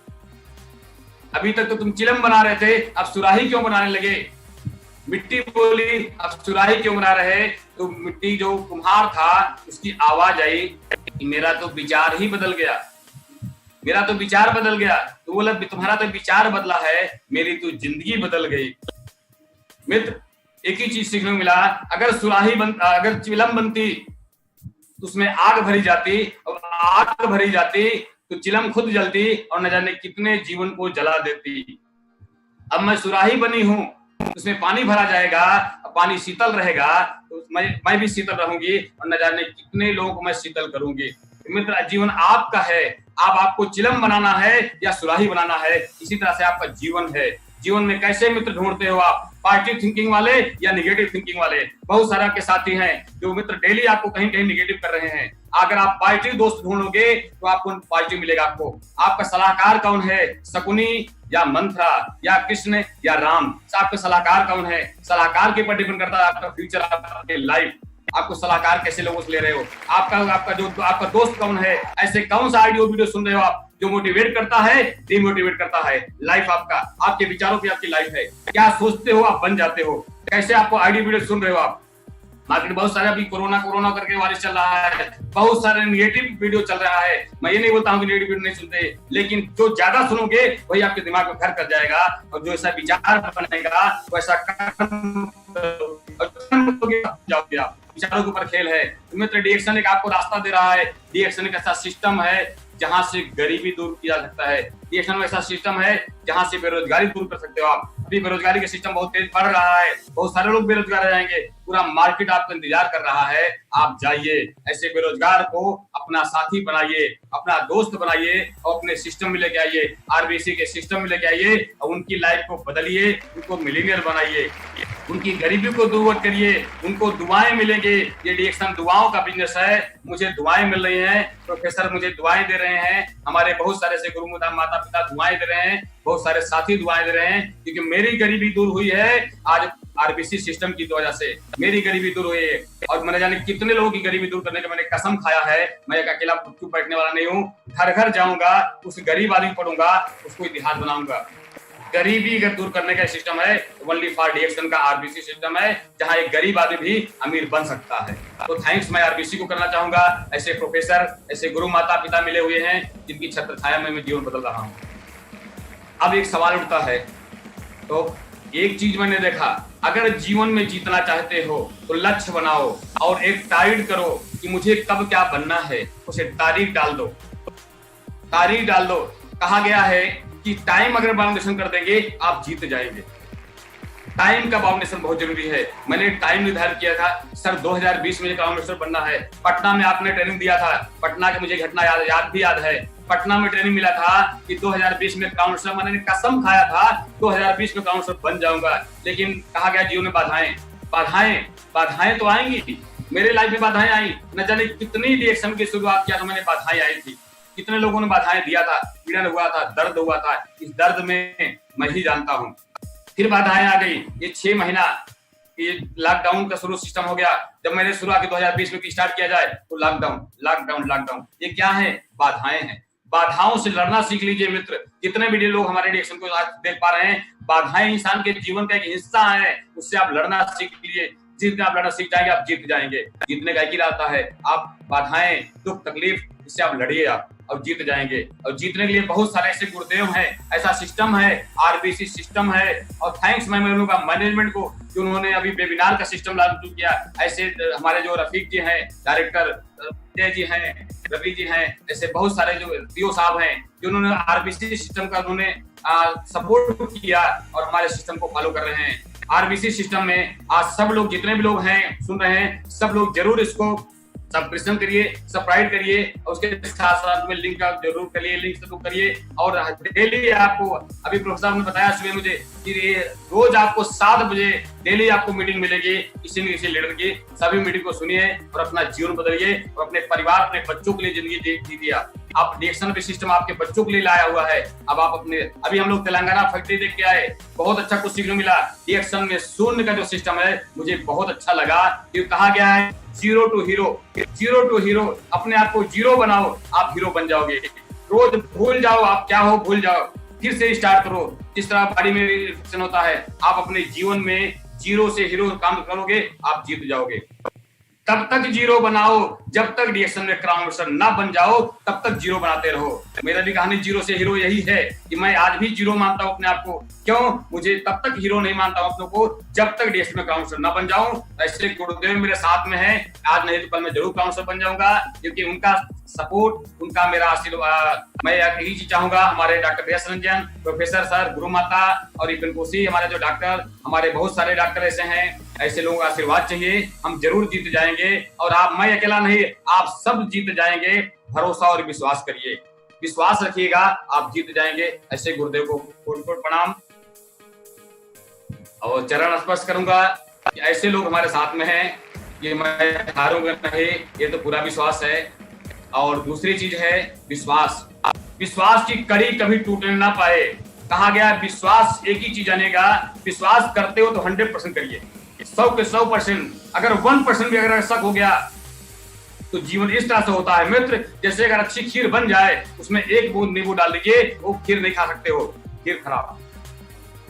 अभी तक तो तुम चिलम बना रहे थे, अब सुराही क्यों बनाने लगे। मिट्टी बोली, अब सुराही क्यों बना रहे। तो मिट्टी जो कुम्हार था, उसकी आवाज आई, मेरा तो विचार ही बदल गया, मेरा तो विचार बदल गया। तो बोला, तुम्हारा तो विचार बदला है, मेरी तो जिंदगी बदल गई। मित्र, एक ही चीज सीखने को मिला, अगर चिलम बनती तो उसमें आग भरी जाती, और आग भरी जाती तो चिलम खुद जलती और न जाने कितने जीवन को जला देती। अब मैं सुराही बनी हूं, उसमें पानी भरा जाएगा, पानी शीतल रहेगा, तो मैं भी शीतल रहूंगी और न जाने कितने लोगों को मैं शीतल करूंगी। मित्र, जीवन आपका है, आपको चिलम बनाना है या सुराही बनाना है, इसी तरह से आपका जीवन है। जीवन में कैसे मित्र ढूंढते हो आप, पॉजिटिव थिंकिंग वाले या नेगेटिव थिंकिंग वाले। बहुत सारे आपके साथी हैं जो मित्र डेली आपको कहीं कहीं नेगेटिव कर रहे हैं। अगर आप पॉजिटिव दोस्त ढूंढोगे तो आपको पॉजिटिव मिलेगा। आपका सलाहकार कौन है, शकुनी या मंत्रा या कृष्ण या राम। आपका सलाहकार कौन है, सलाहकार के ऊपर डिपेंड करता है आपका फ्यूचर, आपके लाइफ। आपको सलाहकार कैसे लोगों से ले रहे हो, आपका दोस्त कौन है, ऐसे कौन सा ऑडियो वीडियो सुन रहे हो आप जो मोटिवेट करता है, डिमोटिवेट करता है। लाइफ आपके विचारों की आपकी लाइफ है। क्या सोचते हो आप बन जाते हो। कैसे आपको ऑडियो वीडियो सुन रहे हो आप। मार्केट बहुत सारे अभी कोरोना करके वायरस चल रहा है, बहुत सारे नेगेटिव वीडियो चल रहा है। मैं ये नहीं बोलता हूँ कि नेगेटिव वीडियो नहीं सुनते, लेकिन जो ज्यादा सुनोगे वही आपके दिमाग में घर कर जाएगा, और जो ऐसा विचार बनेगा वैसा जाओगे आप। विचारों के ऊपर खेल है। मित्र, डीएक्शन एक आपको रास्ता दे रहा है। डीएक्शन एक ऐसा सिस्टम है जहां से गरीबी दूर किया जा सकता है। डीएक्शन में ऐसा सिस्टम है जहां से बेरोजगारी दूर कर सकते हो आप। अभी बेरोजगारी का सिस्टम बहुत तेज बढ़ रहा है, बहुत सारे लोग बेरोजगार रह जाएंगे, पूरा मार्केट आपका इंतजार कर रहा है। आप जाइए, ऐसे बेरोजगार को अपना साथी बनाइए, अपना दोस्त बनाइए और अपने सिस्टम में लेके आइए, आरबीसी के सिस्टम में लेके आइए और उनकी लाइफ को बदलिए, उनको मिलीनियर बनाइए, उनकी गरीबी को दूर करिए, उनको दुआएं मिलेंगे। ये डीएक्शन दुआओं का बिजनेस है। मुझे दुआएं मिल रही हैं, प्रोफेसर मुझे दुआएं दे रहे हैं, हमारे बहुत सारे से गुरु माता पिता दुआएं दे रहे हैं, बहुत सारे साथी दुआएं दे रहे हैं, क्योंकि मेरी गरीबी दूर हुई है आज आरबीसी सिस्टम की वजह से। मेरी गरीबी दूर हुई है और मैंने जाने कितने लोगों की गरीबी दूर करने का मैंने कसम खाया है। मैं एक अकेला चुप बैठने वाला नहीं हूँ। घर घर जाऊंगा, उस गरीब आदमी पढ़ूंगा, उसको इतिहास बनाऊंगा। गरीबी अगर दूर करने का सिस्टम है, ओनली फॉर डीएक्शन का आरबीसी सिस्टम है, जहां एक गरीब आदमी भी अमीर बन सकता है। तो थैंक्स मैं आरबीसी को करना चाहूंगा। ऐसे प्रोफेसर, ऐसे गुरु माता पिता मिले हुए हैं जिनकी छत्र छाया में मैं जीवन बदल रहा हूँ। अब एक सवाल उठता है, तो एक चीज मैंने देखा, अगर जीवन में जीतना चाहते हो तो लक्ष्य बनाओ और एक टारगेट करो कि मुझे कब क्या बनना है, उसे तारीख डाल दो, तारीख डाल दो। कहा गया है कि टाइम अगर बाउंडेशन कर देंगे आप जीत जाएंगे। टाइम का बाउंडेशन बहुत जरूरी है। मैंने टाइम निर्धारित किया था, सर 2020 में क्राउन मिनिस्टर बनना है। पटना में आपने ट्रेनिंग दिया था, पटना की मुझे घटना याद है। पटना में ट्रेनिंग मिला था कि 2020 में क्राउन मिनिस्टर, मैंने कसम खाया था 2020 में क्राउन मिनिस्टर बन जाऊंगा। लेकिन कहा गया जीवन में बाधाएं तो आएंगी। मेरे लाइफ में बाधाएं आई, न जाने कितनी रिएक्शन की शुरुआत किया तो मैंने बाधाएं आई थी, कितने लोगों ने बाधाएं दिया था, पीड़न हुआ था, दर्द हुआ था। इस दर्द में मैं ही जानता हूँ। फिर बाधाएं आ गई। ये 6 महीना कि लॉकडाउन का शुरू सिस्टम हो गया। जब मैंने शुरू आके 2020 में स्टार्ट किया जाए तो लॉकडाउन लॉकडाउन लॉकडाउन, ये क्या है? बाधाएं हैं। बाधाओं से लड़ना सीख लीजिए मित्र। जितने भी लोग हमारे रिएक्शन को आज देख पा रहे हैं, बाधाएं इंसान के जीवन का एक हिस्सा है, उससे आप लड़ना सीख लीजिए। जितने आप लड़ना सीख जाएंगे आप जीत जाएंगे। जीतने का एक ही रास्ता है, आप बाधाएं, दुख, तकलीफ, इससे आप लड़िए आप और जीत जाएंगे। और जीतने के लिए बहुत सारे ऐसे गुरुदेव हैं, ऐसा सिस्टम है, आरबीसी सिस्टम है। और थैंक्स मैं बोलूंगा मैनेजमेंट को कि उन्होंने अभी वेबिनार का सिस्टम लागू किया। ऐसे हमारे जो रफीक जी हैं डायरेक्टर, जय जी हैं, रवि जी हैं, ऐसे बहुत सारे जो पीओ साहब हैं जो उन्होंने आरबीसी सिस्टम का उन्होंने सपोर्ट किया और हमारे सिस्टम को फॉलो कर रहे हैं। आरबीसी सिस्टम में आज सब लोग, जितने भी लोग हैं सुन रहे हैं, सब लोग जरूर इसको सब्सक्रिप्शन करिए, सब्सक्राइब करिए और उसके साथ साथ में लिंक का जरूर करिए, लिंक जरूर करिए। और डेली आपको, अभी प्रोफेसर ने बताया सुबह मुझे कि रोज आपको 7 बजे डेली आपको मीटिंग मिलेगी किसी न किसी लीडर की। सभी मीटिंग को सुनिए और अपना जीवन बदलिए और अपने परिवार, अपने बच्चों के लिए जिंदगी जीजिए। आप रिएक्शन भी सिस्टम आपके बच्चों के लिए लाया हुआ है। अब आप अपने, अभी हम लोग तेलंगाना फैक्ट्री देख के आए, बहुत अच्छा कुछ सीखने मिला। रिएक्शन में शून्य का जो सिस्टम है मुझे बहुत अच्छा लगा। ये कहा गया है जीरो टू हीरो। अपने आप को जीरो बनाओ, आप हीरो बन जाओगे। रोज भूल जाओ आप क्या हो, भूल जाओ, फिर से स्टार्ट करो। जिस तरह बॉडी में रिएक्शन होता है, आप अपने जीवन में जीरो से हीरो काम करोगे, आप जीत जाओगे। तब तक जीरो बनाओ जब तक रिएक्शन में क्राउन ना बन जाओ, तब तक जीरो बनाते रहो। मेरा भी कहानी जीरो से हीरो यही है कि मैं आज भी जीरो मानता हूं अपने आप को। क्यों? मुझे तब तक हीरो नहीं मानता हूं अपने को जब तक रिएक्शन में क्राउन ना बन जाऊं। ऐसे गुरुदेव मेरे साथ में है, आज नहीं तो कल मैं जरूर क्राउन बन जाऊंगा, क्योंकि उनका सपोर्ट, उनका मेरा आशीर्वाद। मैं यही चीज चाहूंगा, हमारे doctor S Ranjan, professor sir, गुरु माता और इकन कोसी, हमारे जो डॉक्टर, हमारे बहुत सारे डॉक्टर ऐसे हैं, ऐसे लोगों का आशीर्वाद चाहिए। हम जरूर जीत जाएंगे और आप, मैं अकेला नहीं, आप सब जीत जाएंगे। भरोसा और विश्वास करिए, विश्वास रखिएगा, आप जीत जाएंगे। ऐसे गुरुदेव को कोट-कोट प्रणाम और चरण स्पर्श करूंगा कि ऐसे लोग हमारे साथ में हैं। ये मैं हारूंगा नहीं, ये तो पूरा विश्वास है। और दूसरी चीज है विश्वास। विश्वास की कड़ी कभी टूटने ना पाए। कहा गया विश्वास एक ही चीज जानेगा, विश्वास करते हो तो 100% करिए, 100 के 100%। अगर 1% भी अगर शक हो गया तो जीवन इस तरह से होता है मित्र, जैसे अगर अच्छी खीर बन जाए, उसमें एक बूंद नींबू डाल दीजिए, वो खीर नहीं खा सकते हो, खीर खराब।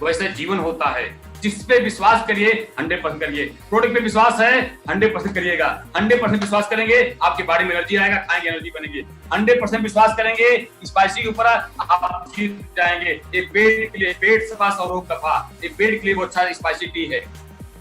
वैसे जीवन होता है। जिस पे विश्वास करिए 100% करिए। प्रोडक्ट पे विश्वास है 100% करिएगा। 100% विश्वास करेंगे आपकी बॉडी में एनर्जी आएगा, खाएंगे एनर्जी बनेगी। 100% विश्वास करेंगे स्पाइसी के ऊपर, आप जीत जाएंगे। ये पेट के लिए, पेट सफा सौ रोग दफा, ये पेट के लिए वो अच्छा स्पाइसी टी है।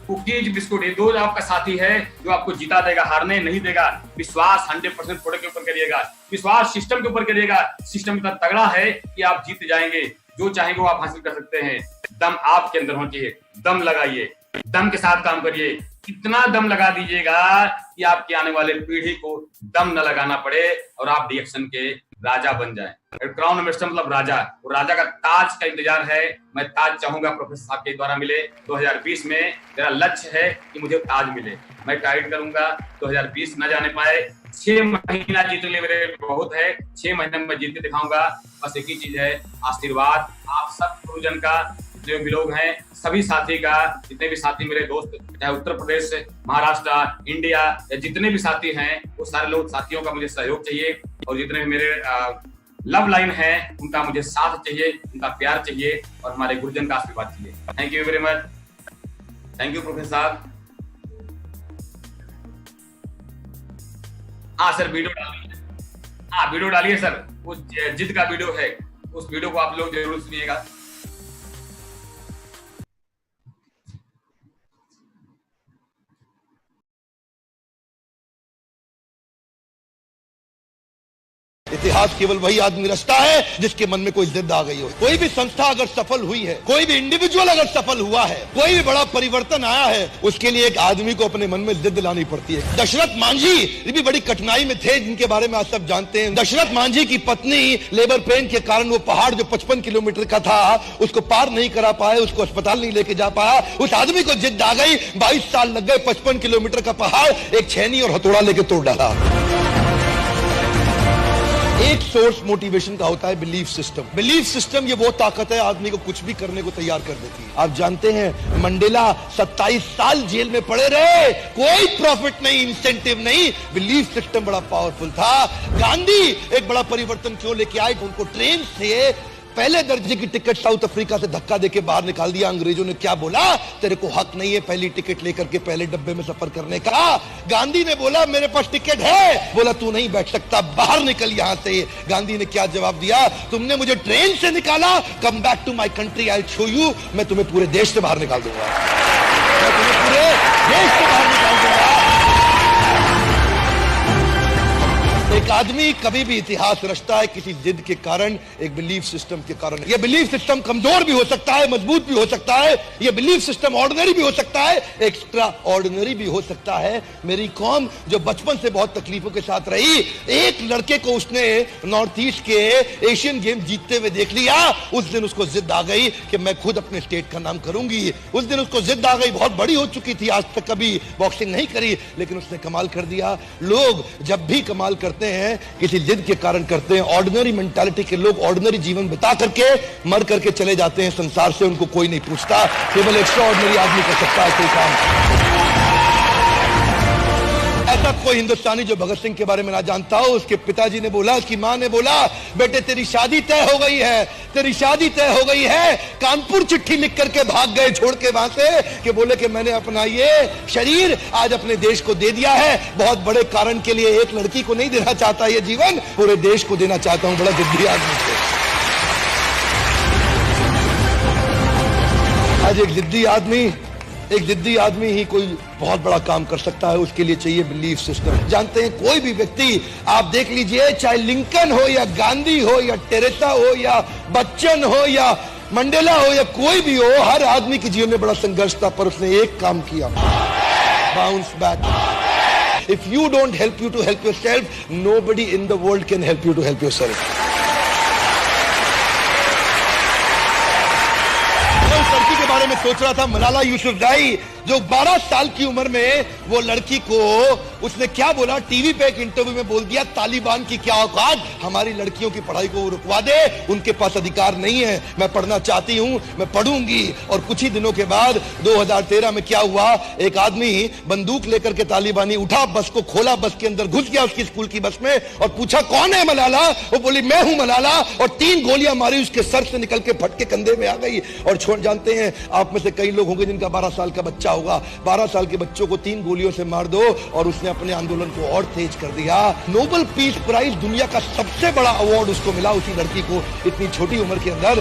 कुकीज, बिस्कुट, ये दो आपका साथी है जो आपको जीता देगा, हारने नहीं देगा। विश्वास 100% प्रोडक्ट के ऊपर करिएगा, विश्वास सिस्टम के ऊपर करिएगा। सिस्टम इतना तगड़ा है कि आप जीत जाएंगे, जो चाहेंगे वो आप हासिल कर सकते हैं। दम आपके अंदर होना चाहिए, दम लगाइए, दम के साथ काम करिए। कितना दम लगा दीजिएगा कि आपके आने वाले पीढ़ी को दम न लगाना पड़े और आप रिएक्शन के राजा बन जाएं। क्राउन एम्बेसडर मतलब राजा, वो राजा का ताज का इंतजार है। मैं ताज चाहूंगा प्रोफेसर साहब के द्वारा मिले 2020 में। मेरा लक्ष्य है कि मुझे ताज मिले। मैं टारगेट करूंगा 2020 न जाने पाए। 6 महीना जीतने के लिए मेरे बहुत है, 6 महीने में जीत के दिखाऊंगा। बस एक ही चीज है, आशीर्वाद आप सब गुरुजन का, जो भी लोग हैं, सभी साथी का, जितने भी साथी मेरे दोस्त, चाहे उत्तर प्रदेश, महाराष्ट्र, इंडिया, या जितने भी साथी हैं, वो सारे लोग, साथियों का मुझे सहयोग चाहिए। और जितने भी मेरे लव लाइन है, उनका मुझे साथ चाहिए, उनका प्यार चाहिए और हमारे गुरुजन का आशीर्वाद चाहिए। Thank you very much. Thank you professor साहब। हाँ सर, वीडियो डालिए। हाँ वीडियो डालिए सर, उस जिद का वीडियो है, उस वीडियो को आप लोग जरूर सुनिएगा। इतिहास केवल वही आदमी रचता है जिसके मन में कोई जिद आ गई हो। कोई भी संस्था अगर सफल हुई है, कोई भी इंडिविजुअल अगर सफल हुआ है, कोई भी बड़ा परिवर्तन आया है, उसके लिए एक आदमी को अपने मन में जिद लानी पड़ती है। दशरथ मांझी ये भी बड़ी कठिनाई में थे, जिनके बारे में आज सब जानते हैं। दशरथ मांझी की पत्नी लेबर पेन के कारण वो पहाड़ जो 55 किलोमीटर का था उसको पार नहीं करा पाए, उसको अस्पताल नहीं लेके जा पाया। उस आदमी को जिद आ गई, 22 साल लग गए, 55 किलोमीटर का पहाड़ एक छेनी और हथौड़ा लेके तोड़ डाला। एक सोर्स मोटिवेशन का होता है बिलीफ सिस्टम। बिलीफ सिस्टम ये वो ताकत है आदमी को कुछ भी करने को तैयार कर देती है। आप जानते हैं मंडेला 27 साल जेल में पड़े रहे, कोई प्रॉफिट नहीं, इंसेंटिव नहीं, बिलीफ सिस्टम बड़ा पावरफुल था। गांधी एक बड़ा परिवर्तन क्यों लेके आए? उनको ट्रेन से पहले दर्जे की टिकट साउथ अफ्रीका से धक्का देके बाहर निकाल दिया। अंग्रेजों ने क्या बोला? तेरे को हक नहीं है पहली टिकट लेकर के पहले डब्बे में सफर करने का। गांधी ने बोला मेरे पास टिकट है, बोला तू नहीं बैठ सकता, बाहर निकल यहां से। गांधी ने क्या जवाब दिया? तुमने मुझे ट्रेन से निकाला, come back to my country, I show you, मैं तुम्हें पूरे देश से बाहर निकाल दूंगा, मैं तुम्हें पूरे देश से बाहर निकाल दूंगा। एक आदमी कभी भी इतिहास रचता है किसी जिद के कारण, एक बिलीफ सिस्टम के कारण। यह बिलीफ सिस्टम कमजोर भी हो सकता है, मजबूत भी हो सकता है, यह बिलीफ सिस्टम ऑर्डिनरी भी हो सकता है, एक्स्ट्रा ऑर्डिनरी भी हो सकता है। मेरी कौम जो बचपन से बहुत तकलीफों के साथ रही, एक लड़के को उसने नॉर्थ ईस्ट के एशियन गेम जीतते हुए देख लिया, उस दिन उसको जिद आ गई कि मैं खुद अपने स्टेट का नाम करूंगी। उस दिन उसको जिद आ गई, बहुत बड़ी हो चुकी थी, आज तक कभी बॉक्सिंग नहीं करी, लेकिन उसने कमाल कर दिया। लोग जब भी कमाल करते हैं किसी जिद के कारण करते हैं। ऑर्डिनरी मेंटालिटी के लोग ऑर्डिनरी जीवन बिता करके मर करके चले जाते हैं संसार से, उनको कोई नहीं पूछता। केवल एक्स्ट्रा ऑर्डिनरी आदमी कर सकता है कोई काम। ऐसा कोई हिंदुस्तानी जो भगत सिंह के बारे में ना जानता हो। उसके पिताजी ने बोला, उसकी मां ने बोला, बेटे तेरी शादी तय हो गई है, तेरी शादी तय हो गई है। कानपुर चिट्ठी लिख करके भाग गए छोड़ के वहां से, कि बोले कि मैंने अपना ये शरीर आज अपने देश को दे दिया है, बहुत बड़े कारण के लिए। एक लड़की को नहीं देना चाहता ये जीवन, पूरे देश को देना चाहता हूं। बड़ा जिद्दी आदमी थे। आज एक जिद्दी आदमी ही कोई बहुत बड़ा काम कर सकता है। उसके लिए चाहिए बिलीफ सिस्टम। जानते हैं कोई भी व्यक्ति आप देख लीजिए, चाहे लिंकन हो या गांधी हो या टेरेसा हो या बच्चन हो या मंडेला हो या कोई भी हो, हर आदमी के जीवन में बड़ा संघर्ष था, पर उसने एक काम किया, bounce back. If you don't help you to help yourself, nobody in the world can help you to help yourself. लड़की के बारे में सोच रहा था, मलाला यूसुफजाई, जो 12 साल की उम्र में वो लड़की को उसने क्या बोला, टीवी पे एक इंटरव्यू में बोल दिया, तालिबान की क्या औकात, हमारी लड़कियों की पढ़ाई को रुकवा दे, उनके पास अधिकार नहीं है, मैं पढ़ना चाहती हूं, मैं पढ़ूंगी। और कुछ ही दिनों के बाद 2013 में क्या हुआ, एक आदमी बंदूक लेकर के तालिबानी उठा, बस को खोला, बस के अंदर घुस गया उसकी स्कूल की बस में और पूछा कौन है मलाला? वो बोली मैं हूं मलाला, और 3 गोलियां मारी, उसके सर से निकल के फट के कंधे में आ गई। और छोड़, जानते हैं आप में से कई लोग होंगे जिनका 12 साल का बच्चा होगा, 12 साल के बच्चों को 3 गोलियों से मार दो, और उसने अपने आंदोलन को और तेज कर दिया। नोबेल पीस प्राइज, दुनिया का सबसे बड़ा अवार्ड उसको मिला, उसी लड़की को, इतनी छोटी उम्र के अंदर।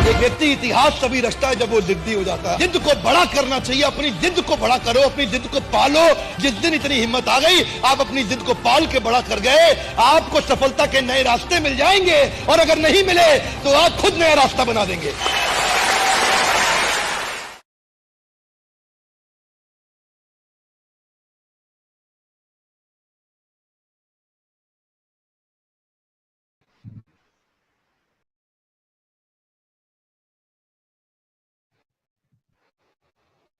एक व्यक्ति इतिहास तभी रचता है जब वो जिद्दी हो जाता है। जिद को बड़ा करना चाहिए, अपनी जिद को बड़ा करो, अपनी जिद को पालो। जिस दिन इतनी हिम्मत आ गई, आप अपनी जिद को पाल के बड़ा कर गए, आपको सफलता के नए रास्ते मिल जाएंगे, और अगर नहीं मिले तो आप खुद नया रास्ता बना देंगे।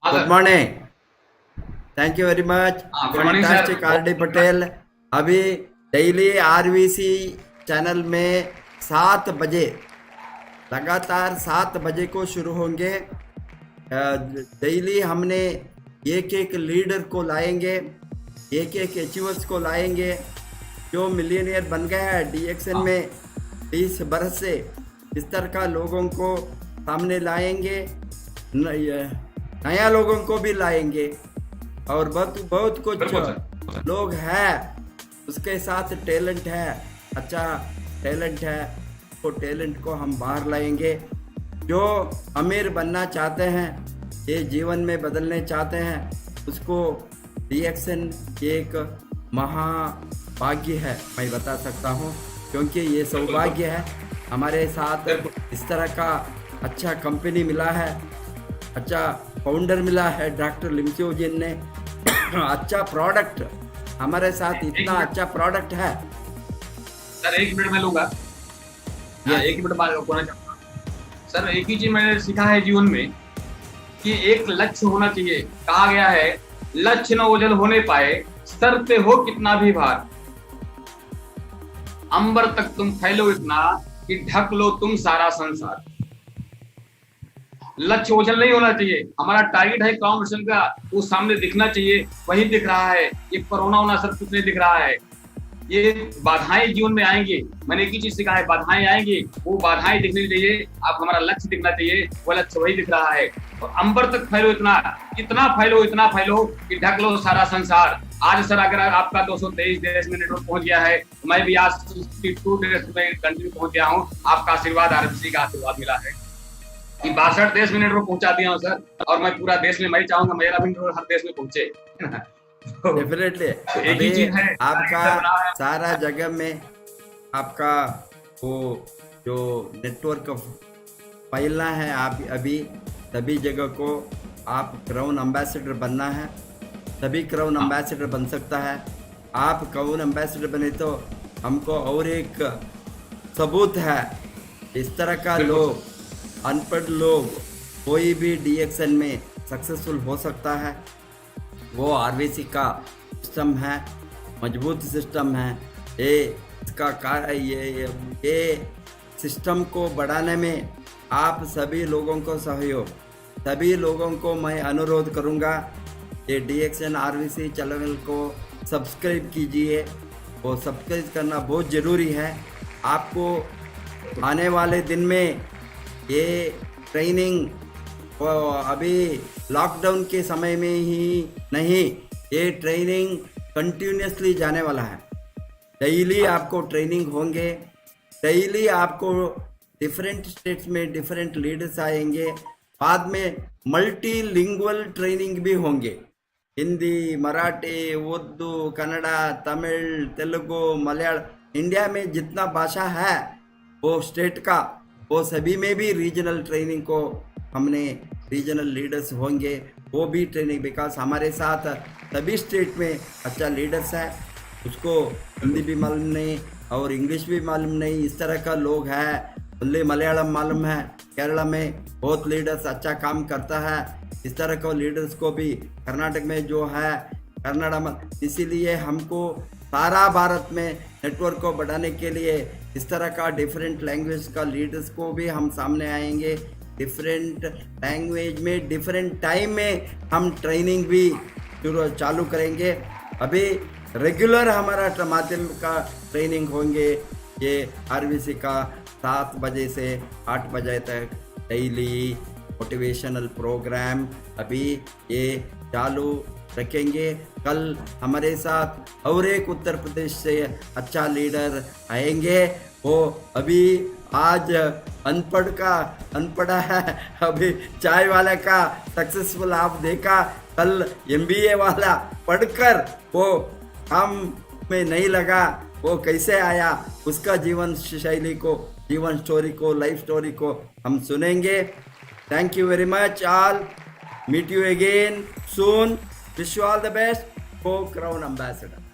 Good morning, thank you very much, good morning sir. Fantastic RD. Patel. अभी डेली आरवीसी चैनल में 7 बजे, लगातार 7 बजे को शुरू होंगे। डेली हमने एक लीडर को लाएंगे, एक अचीवर्स को लाएंगे जो मिलियनियर बन गया है डीएक्सन में 20 बरस से। इस तरह का लोगों को सामने लाएंगे, नया लोगों को भी लाएंगे, और बहुत कुछ लोग हैं उसके साथ टैलेंट है, अच्छा टैलेंट है, वो टैलेंट को हम बाहर लाएंगे। जो अमीर बनना चाहते हैं, ये जीवन में बदलने चाहते हैं, उसको डीएक्सन एक महाभाग्य है, मैं बता सकता हूँ, क्योंकि ये सौभाग्य है हमारे साथ इस तरह का अच्छा कंपनी मिला है, अच्छा फाउंडर मिला है डॉक्टर लिमसियोजिन ने, अच्छा प्रोडक्ट हमारे साथ, इतना अच्छा प्रोडक्ट है। सर 1 मिनट में लूंगा, 1 मिनट बाद बोलना चाहूंगा। सर एक ही चीज मैंने सीखा है जीवन में कि एक लक्ष्य होना चाहिए। कहा गया है लक्ष्य न ओझल होने पाए, सर पे हो कितना भी भार। अंबर तक तुम फैलो इतना कि ढक लो तुम सारा संसार। लक्ष्य ओझल नहीं होना चाहिए, हमारा टारगेट है काम मिशन का, वो सामने दिखना चाहिए, वही दिख रहा है। ये कोरोना होना सब कुछ नहीं दिख रहा है। ये बाधाएं जीवन में आएंगी, मैंने एक ही चीज सीखा है, बाधाएं आएंगी, वो बाधाएं दिखनी चाहिए, आप हमारा लक्ष्य दिखना चाहिए, वो लक्ष्य वही दिख रहा है। और अंबर तक फैलो इतना, इतना फैलो कि ढक लो सारा संसार। आज सर अगर आपका 223 देश में नेटवर्क पहुंच गया है, तो मैं भी आज 62 देश में कंट्री पहुंच गया हूँ। आपका आशीर्वाद, आरबीसी का आशीर्वाद मिला है कि 62 देश में नेटवर्क पहुंचा दिया हूँ सर, और मैं पूरा देश में, मैं चाहूंगा मेरा भी नेटवर्क हर देश में पहुंचे। डेफिनेटली एक ही चीज है आपका सारा जगह में आपका वो जो नेटवर्क फैलना है, आप अभी सभी जगह को आप क्राउन एम्बेसडर बनना है, तभी क्राउन एम्बेसडर बन सकता है। आप क्राउन एम्बेसडर बने तो हमको और एक सबूत है, इस तरह का लोग, अनपढ़ लोग कोई भी डीएक्सन में सक्सेसफुल हो सकता है। वो आरबीसी का सिस्टम है, मजबूत सिस्टम है। ये सिस्टम को बढ़ाने में आप सभी लोगों को सहयोग, सभी लोगों को मैं अनुरोध करूंगा, ये डीएक्सन आरबीसी चैनल को सब्सक्राइब कीजिए। वो सब्सक्राइब करना बहुत ज़रूरी है। आपको आने वाले दिन में ये ट्रेनिंग अभी लॉकडाउन के समय में ही नहीं, ये ट्रेनिंग कंटिन्यूसली जाने वाला है। डेली आपको ट्रेनिंग होंगे, डेली आपको डिफरेंट स्टेट्स में डिफरेंट लीडर्स आएंगे, बाद में मल्टीलिंगुअल ट्रेनिंग भी होंगे। हिंदी, मराठी, उर्दू, कन्नड़ा, तमिल, तेलुगु, मलयालम, इंडिया में जितना भाषा है वो स्टेट का, वो सभी में भी रीजनल ट्रेनिंग को हमने, रीजनल लीडर्स होंगे, वो भी ट्रेनिंग, बिकॉज हमारे साथ सभी स्टेट में अच्छा लीडर्स है, उसको हिंदी भी मालूम नहीं और इंग्लिश भी मालूम नहीं, इस तरह का लोग हैं। ओनली मलयालम मालूम है, केरला में बहुत लीडर्स अच्छा काम करता है, इस तरह के लीडर्स को भी कर्नाटक में जो है, कन्नड़ा में। इसीलिए हमको सारा भारत में नेटवर्क को बढ़ाने के लिए इस तरह का डिफरेंट लैंग्वेज का लीडर्स को भी हम सामने आएंगे। डिफरेंट लैंग्वेज में डिफरेंट टाइम में हम ट्रेनिंग भी चालू करेंगे। अभी रेगुलर हमारा माध्यम का ट्रेनिंग होंगे, ये आरबीसी का 7 बजे से 8 बजे तक डेली मोटिवेशनल प्रोग्राम अभी ये चालू रखेंगे। कल हमारे साथ और एक उत्तर प्रदेश से अच्छा लीडर आएंगे, वो अभी आज अनपढ़ा है, अभी चाय वाला का सक्सेसफुल आप देखा, कल एमबीए वाला पढ़कर वो काम में नहीं लगा, वो कैसे आया, उसका जीवन शैली को, जीवन स्टोरी को, लाइफ स्टोरी को हम सुनेंगे। Thank you very much all, meet you again soon, wish you all the best, को क्राउन एम्बेसडर।